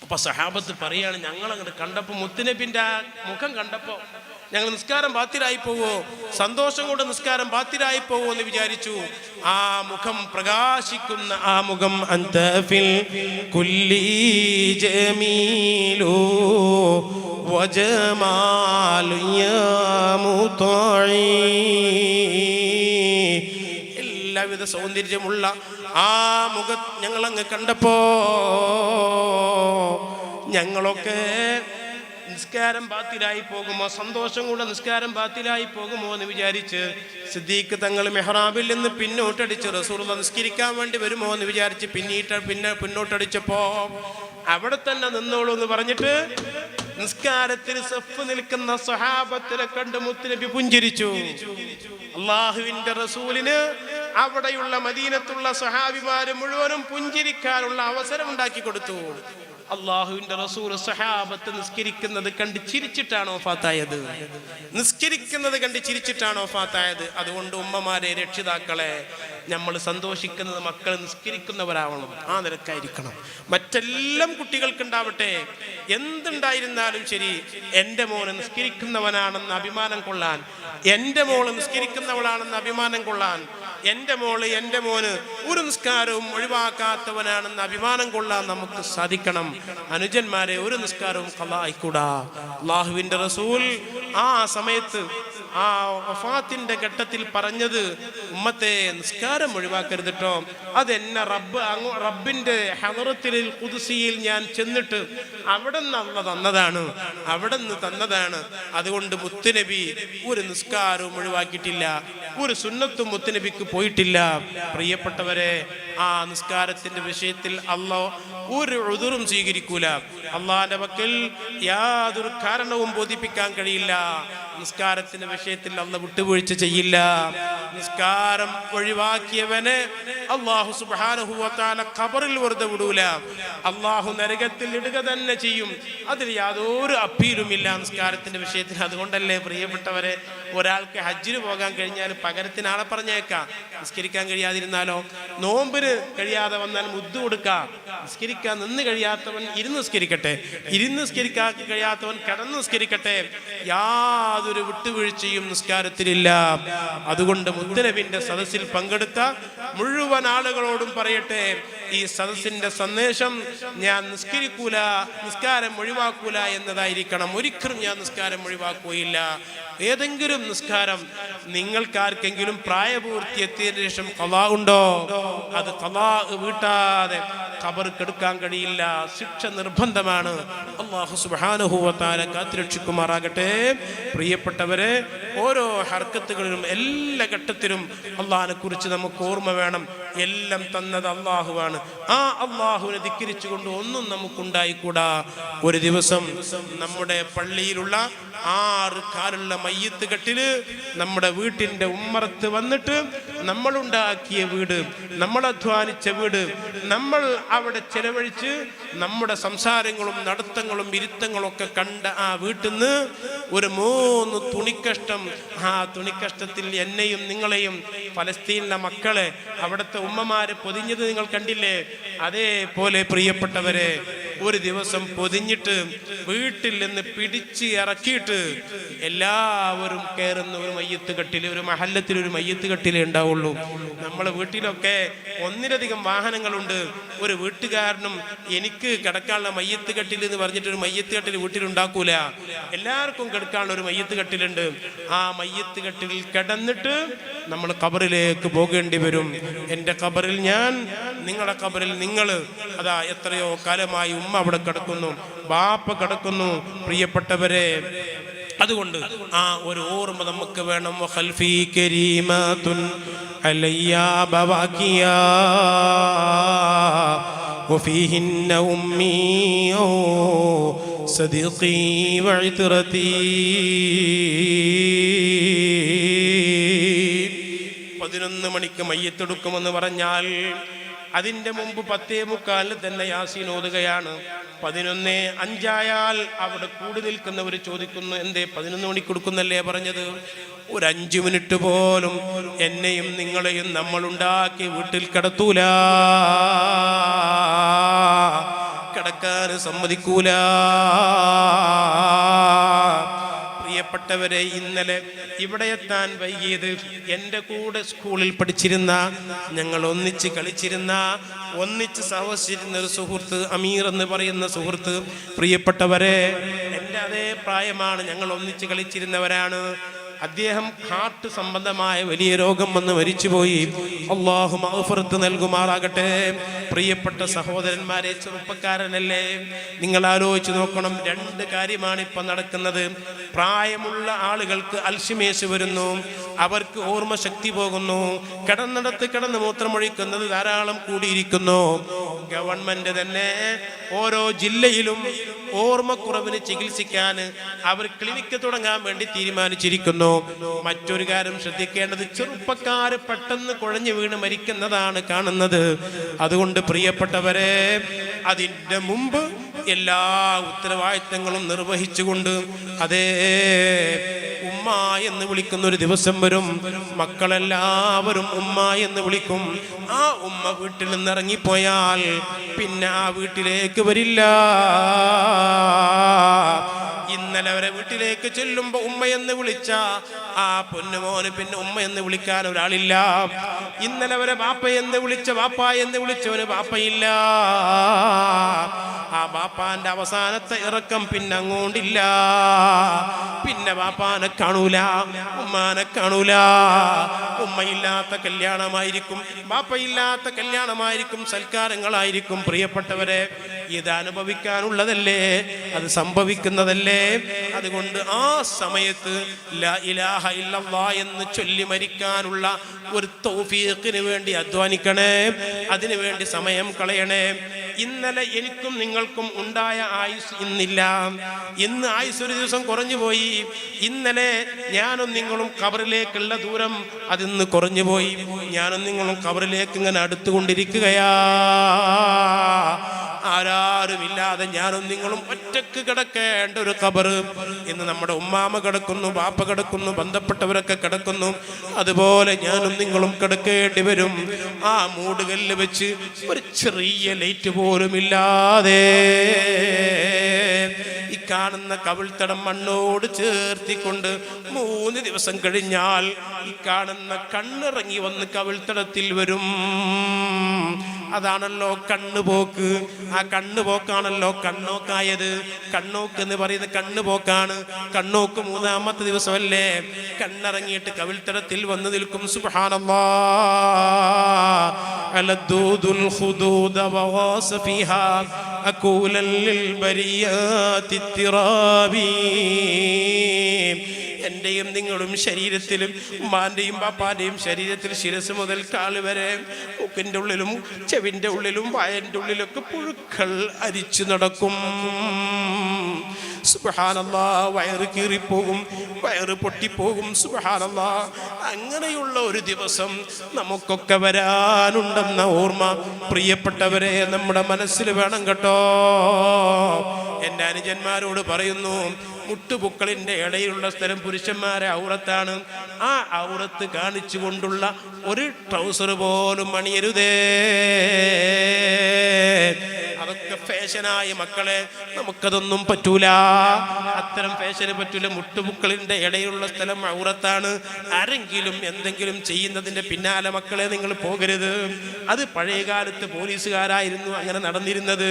അപ്പൊ സഹാബത്ത് പറയാണ്, ഞങ്ങൾ അങ്ങോട്ട് കണ്ടപ്പോ, മുത്തുനബിന്റെ ആ മുഖം കണ്ടപ്പോ ഞങ്ങൾ നിസ്കാരം ബാത്തിലായി പോവോ, സന്തോഷം കൊണ്ട് നിസ്കാരം ബാത്തിലായി പോവോ എന്ന് വിചാരിച്ചു. ആ മുഖം, പ്രകാശിക്കുന്ന ആ മുഖം, അൻത ഫിൽ കുല്ലി ജമീലു വജമാലു യാ മുതഈ, എല്ലാവിധ സൗന്ദര്യമുള്ള ആ മുഖം ഞങ്ങളങ്ങ് കണ്ടപ്പോ ഞങ്ങളൊക്കെ നിസ്കാരം ബാത്തിലായി പോകുമോ, സന്തോഷം കൊണ്ട് നിസ്കാരം ബാത്തിലായി പോകുമോ എന്ന് വിചാരിച്ച് സിദ്ദീഖ് തങ്ങൾ മെഹ്റാബിൽ നിന്ന് പിന്നോട്ടടിച്ച് റസൂലുള്ളാഹി നിസ്കരിക്കാൻ വേണ്ടി വരുമോ എന്ന് വിചാരിച്ച് പിന്നോട്ടടിച്ചപ്പോ അവിടെ തന്നെ നിന്നോളൂ എന്ന് പറഞ്ഞിട്ട് നിസ്കാരത്തിന് സഫ് നിൽക്കുന്ന സ്വഹാബത്തിനെ കണ്ട് മുത്തുനബി പുഞ്ചിരിച്ചു. അള്ളാഹുവിന്റെ റസൂലിന് അവിടെയുള്ള മദീനത്തുള്ള സ്വഹാബിമാര് മുഴുവനും പുഞ്ചിരിക്കാനുള്ള അവസരം ഉണ്ടാക്കി കൊടുത്തു. അള്ളാഹുവിന്റെ റസൂൽ സഹാബത്ത് നിസ്കരിക്കുന്നത് കണ്ട് ചിരിച്ചിട്ടാണോ വഫാത്തായത്? നിസ്കരിക്കുന്നത് കണ്ട് ചിരിച്ചിട്ടാണോ വഫാത്തായത്? അതുകൊണ്ട് ഉമ്മമാരെ, രക്ഷിതാക്കളെ, നമ്മൾ സന്തോഷിക്കുന്നത് മക്കൾ നിസ്കരിക്കുന്നവരാവണം. ആ നിരക്കായിരിക്കണം. മറ്റെല്ലാം കുട്ടികൾക്കുണ്ടാവട്ടെ, എന്തുണ്ടായിരുന്നാലും ശരി, എൻ്റെ മോന് നിസ്കരിക്കുന്നവനാണെന്ന് അഭിമാനം കൊള്ളാൻ, എൻ്റെ മോള് നിസ്കരിക്കുന്നവളാണെന്ന് അഭിമാനം കൊള്ളാൻ, എൻ്റെ മോള്, എൻ്റെ മോന് ഒരു നിസ്കാരവും ഒഴിവാക്കാത്തവനാണെന്ന് അഭിമാനം കൊള്ളാൻ നമുക്ക് സാധിക്കണം. അനുജന്മാരെ, ഒരു നിസ്കാരവും ഖളാ ആയിക്കൂടാ. അല്ലാഹുവിൻ്റെ റസൂൽ ആ സമയത്ത്, ആ വഫാത്തിന്റെ ഘട്ടത്തിൽ പറഞ്ഞത്, ഉമ്മത്തെ നിസ്കാരം ഒഴിവാക്കരുത് കേട്ടോ. അതെന്നെ റബ്ബിന്റെ ഹദറത്തിൽ ഖുദ്സിയിൽ ഞാൻ ചെന്നിട്ട് അവിടെ നിന്ന് അല്ലാഹു തന്നതാണ്, അവിടെ നിന്ന് തന്നതാണ്. അതുകൊണ്ട് മുത്തുനബി ഒരു നിസ്കാരവും ഒഴിവാക്കിയിട്ടില്ല, ഒരു സുന്നത്തും മുത്തുനബിക്ക് പോയിട്ടില്ല. പ്രിയപ്പെട്ടവരെ, ആ നിസ്കാരത്തിന്റെ വിഷയത്തിൽ അല്ലാഹു ഒരു ഉദുറും സ്വീകരിക്കൂല. അള്ളാഹിന്റെ പക്കൽ യാതൊരു കാരണവും ബോധിപ്പിക്കാൻ കഴിയില്ല. നിസ്കാരത്തിന്റെ വിഷയത്തിൽ അല്ലാഹു വിട്ടുവീഴ്ച ചെയ്യില്ല. നിസ്കാരം ഒഴിവാക്കിയവനെ അല്ലാഹു സുബ്ഹാനഹു വ തആല ഖബറിൽ വെറുതെ വിടൂല. അല്ലാഹു നരകത്തിൽ ഇടുക തന്നെ ചെയ്യും. അതിൽ യാതൊരു അപ്പീലുമില്ല നിസ്കാരത്തിന്റെ വിഷയത്തിൽ. അതുകൊണ്ടല്ലേ പ്രിയപ്പെട്ടവരെ, ഒരാൾക്ക് ഹജ്ജിന് പോകാൻ കഴിഞ്ഞാൽ പകരത്തിന് ആളെ പറഞ്ഞേക്കാം. നിസ്കരിക്കാൻ കഴിയാതിരുന്നാലോ, നോമ്പിന് കഴിയാതെ വന്നാൽ മുദ്ദ് കൊടുക്കാം. നിസ്കരിക്കാൻ നിന്ന് കഴിയാത്തവൻ ഇരുന്ന് നിസ്കരിക്കട്ടെ, ഇരുന്ന് നിസ്കരിക്കാൻ കഴിയാത്തവൻ കിടന്ന് നിസ്കരിക്കട്ടെ. യാതൊരു വിട്ടുവീഴ്ചയും നിസ്കാരത്തിലില്ല. അതുകൊണ്ട് മുത്തുനബിന്റെ സദസ്സിൽ പങ്കെടുത്ത മുഴുവൻ ആളുകളോടും പറയട്ടെ, ഈ സദസ്സിന്റെ സന്ദേശം, ഞാൻ നിസ്കരിക്കൂല, നിസ്കാരം ഒഴിവാക്കൂല എന്നതായിരിക്കണം. ഒരിക്കലും ഞാൻ നിസ്കാരം ഒഴിവാക്കുകയില്ല. ഏതെങ്കിലും നിസ്കാരം നിങ്ങൾക്കാർക്കെങ്കിലും പ്രായപൂർത്തി എത്തിയതിനു ശേഷം ഖളാ ഉണ്ടോ, അത് ഖളാ വീട്ടാതെ ഖബർ കെടുക്കാൻ കഴിയില്ല. ശിക്ഷ നിർബന്ധമാണ്. അല്ലാഹു സുബ്ഹാനഹു വ തആല കാത്തുരക്ഷിക്കുമാറാകട്ടെ. പ്രിയപ്പെട്ടവരെ, ഓരോ ഹർക്കത്തുകളിലും, എല്ലാ ഘട്ടത്തിലും അള്ളാഹിനെ കുറിച്ച് നമുക്ക് ഓർമ്മ വേണം. എല്ലാം തന്നത് അള്ളാഹുവാണ്. ആ അള്ളാഹുവിനെ ധിക്കരിച്ചുകൊണ്ട് ഒന്നും നമുക്കുണ്ടായിക്കൂടാ. ഒരു ദിവസം നമ്മുടെ പള്ളിയിലുള്ള 6 കാലുള്ള മയ്യത്ത് കെട്ടില് നമ്മുടെ വീട്ടിന്റെ ഉമ്മറത്ത് വന്നിട്ട്, നമ്മളുണ്ടാക്കിയ വീട്, നമ്മൾ അധ്വാനിച്ച വീട്, നമ്മൾ അവിടെ ചെലവഴിച്ച് നമ്മുടെ സംസാരങ്ങളും നടത്തങ്ങളും ഇരുത്തങ്ങളും ഒക്കെ കണ്ട ആ വീട്ടിൽ നിന്ന് ഒരു 3 തുണിക്കഷ്ടം, ആ തുണിക്കഷ്ടത്തിൽ എന്നെയും നിങ്ങളെയും, ഫലസ്തീനിലെ മക്കളെ, അവിടുത്തെ ഉമ്മമാരെ പൊതിഞ്ഞത് നിങ്ങൾ കണ്ടില്ലേ? അതേപോലെ പ്രിയപ്പെട്ടവരെ, ഒരു ദിവസം പൊതിഞ്ഞിട്ട് വീട്ടിൽ നിന്ന് പിടിച്ച് ഇറക്കിയിട്ട് എല്ലാവരും കയറുന്ന ഒരു മയ്യത്ത് കട്ടിൽ, ഒരു മഹല്ലത്തിൽ ഒരു മയ്യത്ത് കട്ടിലേ ഉണ്ടാവുള്ളൂ. നമ്മളെ വീട്ടിലൊക്കെ ഒന്നിലധികം വാഹനങ്ങളുണ്ട്. ഒരു വീട്ടുകാരനും എനിക്ക് കിടക്കാനുള്ള മയ്യത്ത് കട്ടിൽ എന്ന് പറഞ്ഞിട്ട് ഒരു മയ്യത്ത് കട്ടിൽ വീട്ടിലുണ്ടാക്കൂല. എല്ലാവർക്കും കിടക്കാനുള്ള ഒരു മയ്യത്ത് കട്ടിലുണ്ട്. ആ മയ്യത്ത് കട്ടിലിൽ കിടന്നിട്ട് നമ്മൾ ഖബറിലേക്ക് പോകേണ്ടി വരും. എൻ്റെ ഖബറിൽ ഞാൻ, നിങ്ങളുടെ ഖബറിൽ നിങ്ങൾ. അതാ എത്രയോ കാലമായി ഉമ്മ അവിടെ കിടക്കുന്നു, ബാപ്പ കിടക്കുന്നു. പ്രിയപ്പെട്ടവരെ, അതുകൊണ്ട് ആ ഒരു ഓർമ്മ നമുക്ക് വേണം. ഖൽഫി കരീമാതുൻ അലയ്യാ ബവാകിയാ വഫീഹിന്ന ഉമ്മീ സദീഖി വഇത്റതി. 11 മണിക്ക് മയ്യത്തെടുക്കുമെന്ന് പറഞ്ഞാൽ അതിൻ്റെ മുമ്പ് 10:45 തന്നെ യാസീൻ ഓതുകയാണ്. 11:05 അവിടെ കൂടി നിൽക്കുന്നവർ ചോദിക്കുന്നു, എന്തേ 11 മണിക്ക് കൊടുക്കുന്നല്ലേ പറഞ്ഞത്? ഒരു 5 മിനിറ്റ് പോലും എന്നെയും നിങ്ങളെയും നമ്മളുണ്ടാക്കി വീട്ടിൽ കിടത്തൂല, കിടക്കാൻ സമ്മതിക്കൂല. പ്രിയപ്പെട്ടവരെ, ഇന്നലെ ഇവിടെ എത്താൻ വൈകിയത് എൻ്റെ കൂടെ സ്കൂളിൽ പഠിച്ചിരുന്ന, ഞങ്ങൾ ഒന്നിച്ച് കളിച്ചിരുന്ന, ഒന്നിച്ച് സഹവസിച്ചിരുന്ന ഒരു സുഹൃത്ത്, അമീർ എന്ന് പറയുന്ന സുഹൃത്ത്. പ്രിയപ്പെട്ടവരെ, എൻ്റെ അതേ പ്രായമാണ്, ഞങ്ങൾ ഒന്നിച്ച് കളിച്ചിരുന്നവരാണ്. അദ്ദേഹം ഹാർട്ട് സംബന്ധമായ വലിയ രോഗം വന്ന് മരിച്ചുപോയി. അല്ലാഹു മഗ്ഫിറത്ത് നൽകുമാറാകട്ടെ. പ്രിയപ്പെട്ട സഹോദരന്മാരെ, ചെറുപ്പക്കാരനല്ലേ, നിങ്ങൾ ആലോചിച്ച് നോക്കണം. 2 കാര്യമാണ് ഇപ്പം നടക്കുന്നത്. പ്രായമുള്ള ആളുകൾക്ക് അൽഷിമേഴ്സ് വരുന്നു, അവർക്ക് ഓർമ്മശക്തി പോകുന്നു, കിടന്നിടത്ത് കിടന്ന് മൂത്രമൊഴിക്കുന്നത് ധാരാളം കൂടിയിരിക്കുന്നു. ഗവൺമെന്റ് തന്നെ ഓരോ ജില്ലയിലും ഓർമ്മക്കുറവിന് ചികിത്സിക്കാൻ അവർ ക്ലിനിക്ക് തുടങ്ങാൻ വേണ്ടി തീരുമാനിച്ചിരിക്കുന്നു. മറ്റൊരു കാര്യം ശ്രദ്ധിക്കേണ്ടത്, ചെറുപ്പക്കാര് പെട്ടെന്ന് കുഴഞ്ഞു വീണ് മരിക്കുന്നതാണ് കാണുന്നത്. അതുകൊണ്ട് പ്രിയപ്പെട്ടവരെ, അതിൻ്റെ മുമ്പ് എല്ലാ ഉത്തരവാദിത്തങ്ങളും നിർവഹിച്ചുകൊണ്ട് അതേ ഉമ്മ എന്ന് വിളിക്കുന്ന ഒരു ദിവസം വരും. മക്കളെല്ലാവരും ഉമ്മ എന്ന് വിളിക്കും. ആ ഉമ്മ വീട്ടിൽ നിന്ന് ഇറങ്ങിപ്പോയാൽ പിന്നെ ആ വീട്ടിലേക്ക് വരില്ല. ഇന്നലെ അവരെ വീട്ടിലേക്ക് ചെല്ലുമ്പോ ഉമ്മയെന്ന് വിളിച്ച ആ പൊന്നുമോന് പിന്നെ ഉമ്മയെന്ന് വിളിക്കാൻ ഒരാളില്ല. ഇന്നലെ അവരെ ബാപ്പയെന്ന് വിളിച്ച, ബാപ്പ എന്ന് വിളിച്ചവന് ബാപ്പയില്ല. ആ ബാപ്പാന്റെ അവസാനത്തെ ഇറക്കം പിന്നെ അങ്ങോട്ടില്ല. പിന്നെ ബാപ്പാനെ കാണൂല, ഉമ്മാനെ കാണൂല. ഉമ്മയില്ലാത്ത കല്യാണമായിരിക്കും, ബാപ്പയില്ലാത്ത കല്യാണമായിരിക്കും, സൽക്കാരങ്ങളായിരിക്കും. പ്രിയപ്പെട്ടവരെ, ഇത് അനുഭവിക്കാനുള്ളതല്ലേ, അത് സംഭവിക്കുന്നതല്ലേ. അതുകൊണ്ട് ആ സമയത്ത് ലാ ഇലാഹ ഇല്ലല്ലാഹ് എന്ന് ചൊല്ലി മരിക്കാനുള്ള ഒരു തൗഫീഖിന് വേണ്ടി അധ്വാനിക്കണേ, അതിനു വേണ്ടി സമയം കളയണേ. ഇന്നലെ എനിക്കും നിങ്ങൾക്കും ഉണ്ടായ ആയുസ് ഇന്നില്ല. ഇന്ന് ആയുസ് ഒരു ദിവസം കുറഞ്ഞു പോയി. ഇന്നലെ ഞാനും നിങ്ങളും ഖബറിലേക്കുള്ള ദൂരം അതിന്ന് കുറഞ്ഞു പോയി. ഞാനും നിങ്ങളും ഖബറിലേക്ക് ഇങ്ങനെ അടുത്തുകൊണ്ടിരിക്കുകയാ. ആരാരുമില്ലാതെ ഞാനും നിങ്ങളും ഒറ്റക്ക് കിടക്കേണ്ട ഒരു ഖബർ. ഇന്ന് നമ്മുടെ ഉമ്മാമ കിടക്കുന്നു, ബാപ്പ കിടക്കുന്നു, ബന്ധപ്പെട്ടവരൊക്കെ കിടക്കുന്നു. അതുപോലെ ഞാനും നിങ്ങളും കിടക്കേണ്ടി വരും. ആ മൂടുകല്ല് വെച്ച് ഒരു ചെറിയ ലൈറ്റ് പോലും ഇല്ലാതെ ഈ കാണുന്ന കവിൾത്തടം മണ്ണോട് ചേർത്തിക്കൊണ്ട് 3 ദിവസം കഴിഞ്ഞാൽ ഈ കാണുന്ന കണ്ണിറങ്ങി വന്ന് കവിൾത്തടത്തിൽ വരും. അതാണല്ലോ കണ്ണുപോക്ക്. ആ കണ്ണുപോക്കാണല്ലോ കണ്ണോക്കായത്. കണ്ണോക്ക് എന്ന് പറയുന്നത് കണ്ണുപോക്കാണ്. കണ്ണോക്ക് 3-ാമത്തെ ദിവസമല്ലേ കണ്ണിറങ്ങിയിട്ട് കവിൾത്തടത്തിൽ വന്ന് നിൽക്കും. സുബ്ഹാനല്ലാഹ് അലദ്ദൂദുൽ ഖുദൂദ വഗാസ ഫീഹാ അകൂലൽ ലിൽ ബരിയാതി തിറാബി. എൻ്റെയും നിങ്ങളും ശരീരത്തിലും ഉമ്മാൻ്റെയും ബാപ്പാൻ്റെയും ശരീരത്തിൽ ശിരസ് മുതൽ കാല് വരെ മൂക്കിൻ്റെ ഉള്ളിലും ചെവിൻ്റെ ഉള്ളിലും വായൻ്റെ ഉള്ളിലൊക്കെ പുഴുക്കൾ അരിച്ചു നടക്കും. സുബ്ഹാനല്ലാഹ്, വയറ് കീറിപ്പോകും, വയറ് പൊട്ടിപ്പോകും. സുബ്ഹാനല്ലാഹ്, അങ്ങനെയുള്ള ഒരു ദിവസം നമുക്കൊക്കെ വരാനുണ്ടെന്ന ഓർമ്മ പ്രിയപ്പെട്ടവരെ നമ്മുടെ മനസ്സിൽ വേണം കേട്ടോ. എൻ്റെ അനുജന്മാരോട് പറയുന്നു, മുട്ടുപുക്കളിൻ്റെ ഇടയിലുള്ള സ്ഥലം പുരുഷന്മാരെ ഔറത്താണ്. ആ ഔറത്ത് കാണിച്ചുകൊണ്ടുള്ള ഒരു ട്രൗസർ പോലും അണിയരുതേ. അതൊക്കെ ഫാഷൻ ഫാഷനായി മക്കളെ. നമുക്കതൊന്നും പറ്റൂല, അത്തരം ഫാഷന് പറ്റൂല. മുട്ടുപുക്കളിന്റെ ഇടയിലുള്ള സ്ഥലം ഔറത്താണ്. ആരെങ്കിലും എന്തെങ്കിലും ചെയ്യുന്നതിന്റെ പിന്നാലെ മക്കളെ നിങ്ങൾ പോകരുത്. അത് പഴയ കാലത്ത് പോലീസുകാരായിരുന്നു അങ്ങനെ നടന്നിരുന്നത്.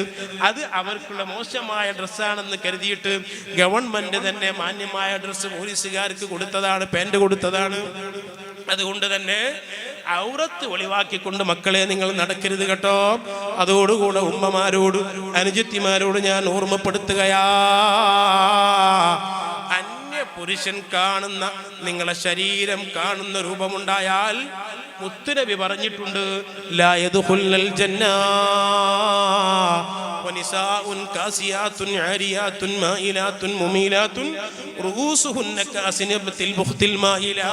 അത് അവർക്കുള്ള മോശമായ ഡ്രസ്സാണെന്ന് കരുതിയിട്ട് ഗവൺമെന്റ് തന്നെ മാന്യമായ ഡ്രസ്സ് പോലീസുകാർക്ക് കൊടുത്തതാണ്, പാൻറ് കൊടുത്തതാണ്. അതുകൊണ്ട് തന്നെ ഔറത്ത് ഒളിവാക്കിക്കൊണ്ട് മക്കളെ നിങ്ങൾ നടക്കരുത് കേട്ടോ. അതോടുകൂടെ ഉമ്മമാരോട് അനുജത്തിമാരോട് ഞാൻ ഓർമ്മപ്പെടുത്തുകയാ, അന്യ പുരുഷൻ കാണുന്ന നിങ്ങളെ ശരീരം കാണുന്ന രൂപമുണ്ടായാൽ മുത്തുനബി പറഞ്ഞിട്ടുണ്ട്, ലാ യദ്ഖുലുൽ ജന്ന വനിസാഉൻ കാസിയാത്തുൻ ആരിയാത്തുൻ മായിലാത്തുൻ മുമീലാത്തുൻ റൂസുഹുന്ന കാസിനബത്തിൽ ബുഖ്തിൽ മായിലാ.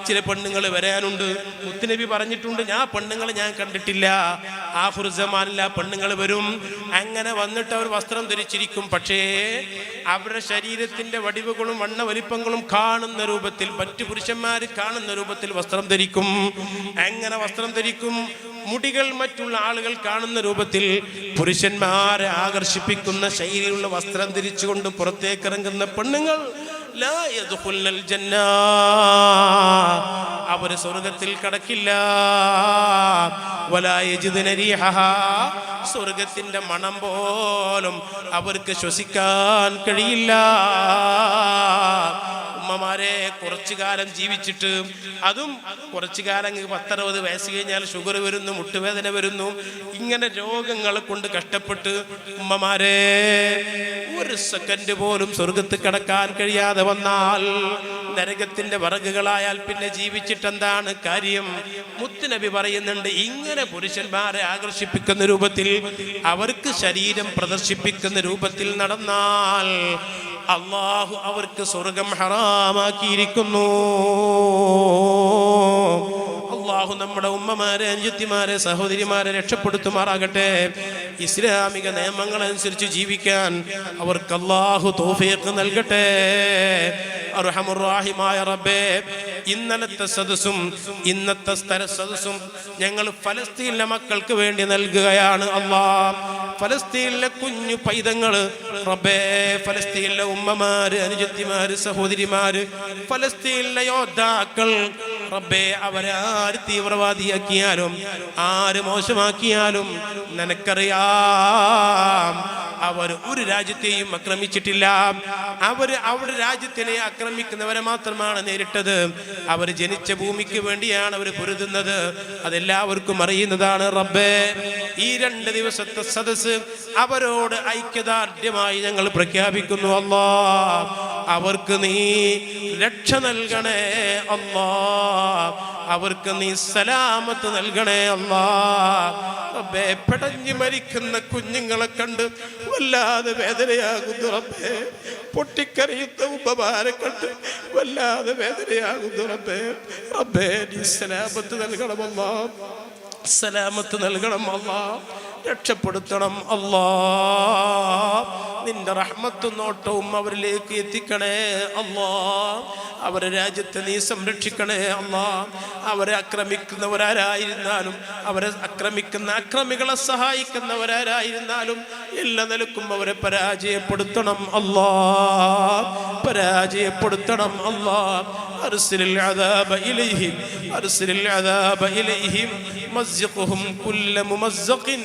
ചില പെണ്ണുങ്ങൾ വരാനുണ്ട്. മുത്തുനബി പറഞ്ഞിട്ടുണ്ട്, ഞാൻ പെണ്ണുങ്ങളെ ഞാൻ കണ്ടിട്ടില്ല, ആഖിറു സമാനിൽ ആ പെണ്ണുങ്ങൾ വരും. അങ്ങനെ വന്നിട്ട് അവർ വസ്ത്രം ധരിച്ചിരിക്കും, പക്ഷേ അവരുടെ ശരീരത്തിന്റെ വടിവുകളും വണ്ണ വലിപ്പങ്ങളും കാണുന്ന രൂപത്തിൽ, മറ്റു പുരുഷന്മാർ കാണുന്ന രൂപത്തിൽ വസ്ത്രം ധരിക്കും. എങ്ങനെ വസ്ത്രം ധരിക്കും? മുടികൾ മറ്റുള്ള ആളുകൾ കാണുന്ന രൂപത്തിൽ പുരുഷന്മാരെ ആകർഷിപ്പിക്കുന്ന ശൈലിയുള്ള വസ്ത്രം ധരിച്ചുകൊണ്ട് പുറത്തേക്ക് ഇറങ്ങുന്ന പെണ്ണുങ്ങൾ ലാ യദ്ഖുലുൽ ജന്ന, അവർ സ്വർഗ്ഗത്തിൽ കടക്കില്ല. വലാ യജിദുന റീഹഹാ, സ്വർഗ്ഗത്തിന്റെ മണം പോലും അവർക്ക് ശ്വസിക്കാൻ കഴിയില്ല. ഉമ്മമാരെ, കുറച്ചു കാലം ജീവിച്ചിട്ട്, അതും കുറച്ചു കാലം 10-60 വയസ്സ് കഴിഞ്ഞാൽ ഷുഗർ വരുന്നു, മുട്ടുവേദന വരുന്നു, ഇങ്ങനെ രോഗങ്ങളെ കൊണ്ട് കഷ്ടപ്പെട്ട് ഉമ്മമാരെ ഒരു സെക്കൻഡ് പോലും സ്വർഗത്ത് കടക്കാൻ കഴിയാതെ വന്നാൽ, നരകത്തിന്റെ വിറകുകളായാൽ പിന്നെ ജീവിച്ചിട്ടെന്താണ് കാര്യം? മുത്തുനബി പറയുന്നുണ്ട്, ഇങ്ങനെ പുരുഷന്മാരെ ആകർഷിപ്പിക്കുന്ന രൂപത്തിൽ, അവർക്ക് ശരീരം പ്രദർശിപ്പിക്കുന്ന രൂപത്തിൽ നടന്നാൽ അല്ലാഹു അവർക്ക് സ്വർഗം ഹറാമാക്കിയിരിക്കുന്നു. അല്ലാഹു നമ്മുടെ ഉമ്മമാരെ, അനുജത്തിമാരെ, സഹോദരിമാരെ രക്ഷപ്പെടുത്തുമാറാകട്ടെ. ഇസ്ലാമിക നിയമങ്ങളനുസരിച്ച് ജീവിക്കാൻ അവർക്ക് അല്ലാഹു തൗഫീഖ് നൽകട്ടെ. അർഹമുർ റഹീമായ റബ്ബേ, ഇന്നലത്തെ സദസ്സും ഇന്നത്തെ സദസ്സും ഞങ്ങൾ ഫലസ്തീനിലെ മക്കൾക്ക് വേണ്ടി നൽകുകയാണ്. അല്ലാഹ്, ഫലസ്തീനിലെ കുഞ്ഞു പൈതങ്ങള് റബ്ബേ, ഫലസ്തീനിലെ ഉമ്മമാര്, അനുജത്തിമാര്, സഹോദരിമാര്, ഫലസ്തീനിലെ യോദ്ധാക്കൾ റബ്ബേ, അവരാര് തീവ്രവാദിയാക്കിയാലും ആര് മോശമാക്കിയാലും നിനക്കറിയാം, അവർ ഒരു രാജ്യത്തെയും ആക്രമിച്ചിട്ടില്ല. അവർ അവരുടെ രാജ്യത്തിനെ ആക്രമിക്കുന്നവരെ മാത്രമാണ് നേരിട്ടത്. അവർ ജനിച്ച ഭൂമിക്ക് വേണ്ടിയാണ് അവർ പൊരുതുന്നത്. അതെല്ലാവർക്കും അറിയുന്നതാണ്. റബ്ബേ, ഈ 2 ദിവസത്തെ സദസ്സ് അവരോട് ഐക്യദാർഢ്യമായി ഞങ്ങൾ പ്രഖ്യാപിക്കുന്നു. അല്ലാഹ്, അവർക്ക് നീ രക്ഷ നൽകണേ. അല്ലാഹ്, അവർക്ക് നീ സലാമത്ത് നൽകണേ. അല്ലാഹ്, റബ്ബേ, പെടഞ്ഞു മരിക്കുന്ന കുഞ്ഞുങ്ങളെ കണ്ട് വല്ലാതെ വേദനയാകുന്നു. റബ്ബേ, പൊട്ടിക്കരയുന്ന ഉമ്മമാരെ കണ്ട് വല്ലാതെ വേദനയാകുന്നു. റബ്ബേ, റബ്ബേ, നീ സലാമത്ത് നൽകണം. അല്ലാഹ്, സലാമത്ത് നൽകണം. അല്ലാഹ്, രക്ഷപ്പെടുത്തണം. അല്ലാഹ്, നിന്റെ റഹ്മത്തും നോട്ടവും അവരിലേക്ക് എത്തിക്കണേ. അല്ലാഹ്, അവരെ രാജ്യത്തെ നീ സംരക്ഷിക്കണേ. അല്ലാഹ്, അവരെ ആക്രമിക്കുന്നവരാരായിരുന്നാലും, അവരെ ആക്രമിക്കുന്ന അക്രമികളെ സഹായിക്കുന്നവരാരായിരുന്നാലും എല്ലാ നിലക്കും അവരെ പരാജയപ്പെടുത്തണം. അല്ലാഹ്, പരാജയപ്പെടുത്തണം. അല്ലാഹ്, അർസിലിൽ അദാബ ഇലൈഹിം, അർസിലിൽ അദാബ ഇലൈഹിം മസ്ഖുഹും കുല്ല മുമസ്ഖിൻ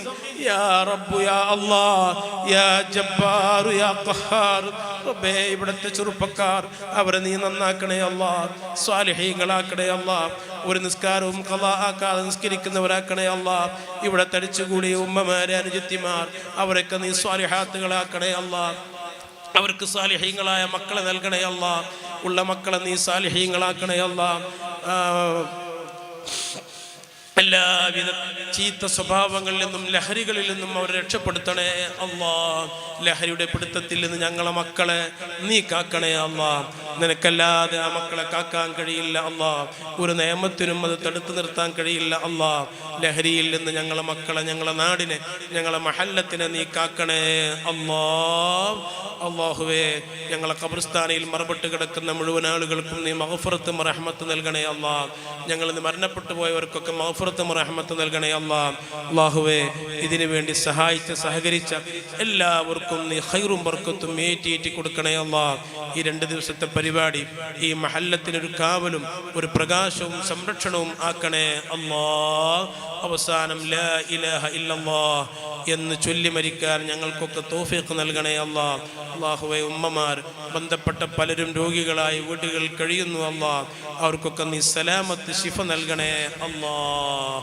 യാ റബ്ബ് യാ അല്ലാഹ് യാ ജബ്ബാർ യാ ഖഹാർ. റബ്ബേ, ഇവിടുത്തെ ചെറുപ്പക്കാർ അവരെ നീ നന്നാക്കണേ. അല്ലാഹ്, സ്വാലിഹീങ്ങളാക്കണേ. അല്ലാഹ്, ഒരു നിസ്കാരവും ഖളാ ആക്കാതെ നിസ്കരിക്കുന്നവരാക്കണേ. അല്ലാഹ്, ഇവിടെ തടിച്ചുകൂടിയ ഉമ്മമാരെ, അനുജത്തിമാർ, അവരൊക്കെ നീ സ്വാലിഹാത്തുകളാക്കണേ. അല്ലാഹ്, അവർക്ക് സാലിഹീങ്ങളായ മക്കളെ നൽകണേ. അല്ലാഹ്, ഉള്ള മക്കളെ നീ സാലിഹീങ്ങളാക്കണേ. അല്ലാഹ്, എല്ലാവിധ ചീത്ത സ്വഭാവങ്ങളിൽ നിന്നും ലഹരികളിൽ നിന്നും അവരെ രക്ഷപ്പെടുത്തണേ. അല്ലാഹ്, ലഹരിയുടെ പിടുത്തത്തിൽ നിന്ന് ഞങ്ങളെ മക്കളെ നീ കാക്കണേ. അല്ലാഹ്, നിനക്കല്ലാതെ ആ മക്കളെ കാക്കാൻ കഴിയില്ല. അല്ലാഹ്, ഒരു നിയമത്തിനും അത് തടുത്തു നിർത്താൻ കഴിയില്ല. അല്ലാഹ്, ലഹരിയിൽ നിന്ന് ഞങ്ങളെ മക്കളെ, ഞങ്ങളെ നാടിനെ, ഞങ്ങളെ മഹല്ലത്തിനെ നീ കാക്കണേ. അല്ലാഹ്, അല്ലാഹുവേ, ഞങ്ങളെ ഖബർസ്ഥാനിൽ മറപ്പെട്ട് കിടക്കുന്ന മുഴുവൻ ആളുകൾക്കും നീ മഗ്ഫിറത്തും റഹ്മത്തും നൽകണേ. അല്ലാഹ്, ഞങ്ങൾ ഇന്ന് മരണപ്പെട്ടു പോയവർക്കൊക്കെ മഗ്ഫിറത്തും റഹ്മത്തും നൽകണേ. അല്ലാഹ്, അല്ലാഹുവേ, ഇതിനു വേണ്ടി സഹായിച്ച സഹകരിച്ച എല്ലാവർക്കും നീ ഖൈറും ബർക്കത്തും ഏറ്റി കൊടുക്കണേ അല്ലാഹ്. ഈ 2 ദിവസത്തെ പരിപാടി ഈ മഹല്ലത്തിനൊരു കാവലും ഒരു പ്രകാശവും സംരക്ഷണവും ആക്കണേ അല്ലാഹ്. അവസാനം ലാ ഇലാഹ ഇല്ലല്ലാഹ് എന്ന് ചൊല്ലി മരിക്കാൻ ഞങ്ങൾക്കൊക്കെ തൗഫീഖ് നൽകണേ അല്ലാഹ്. അല്ലാഹുവേ, ഉമ്മമാർ ബന്ധപ്പെട്ട പലരും രോഗികളായി വീടുകളിൽ കഴിയുന്നു അല്ലാഹ്. അവർക്കൊക്കെ നീ സലാമത്ത് ശിഫ നൽകണേ അല്ലാഹ്.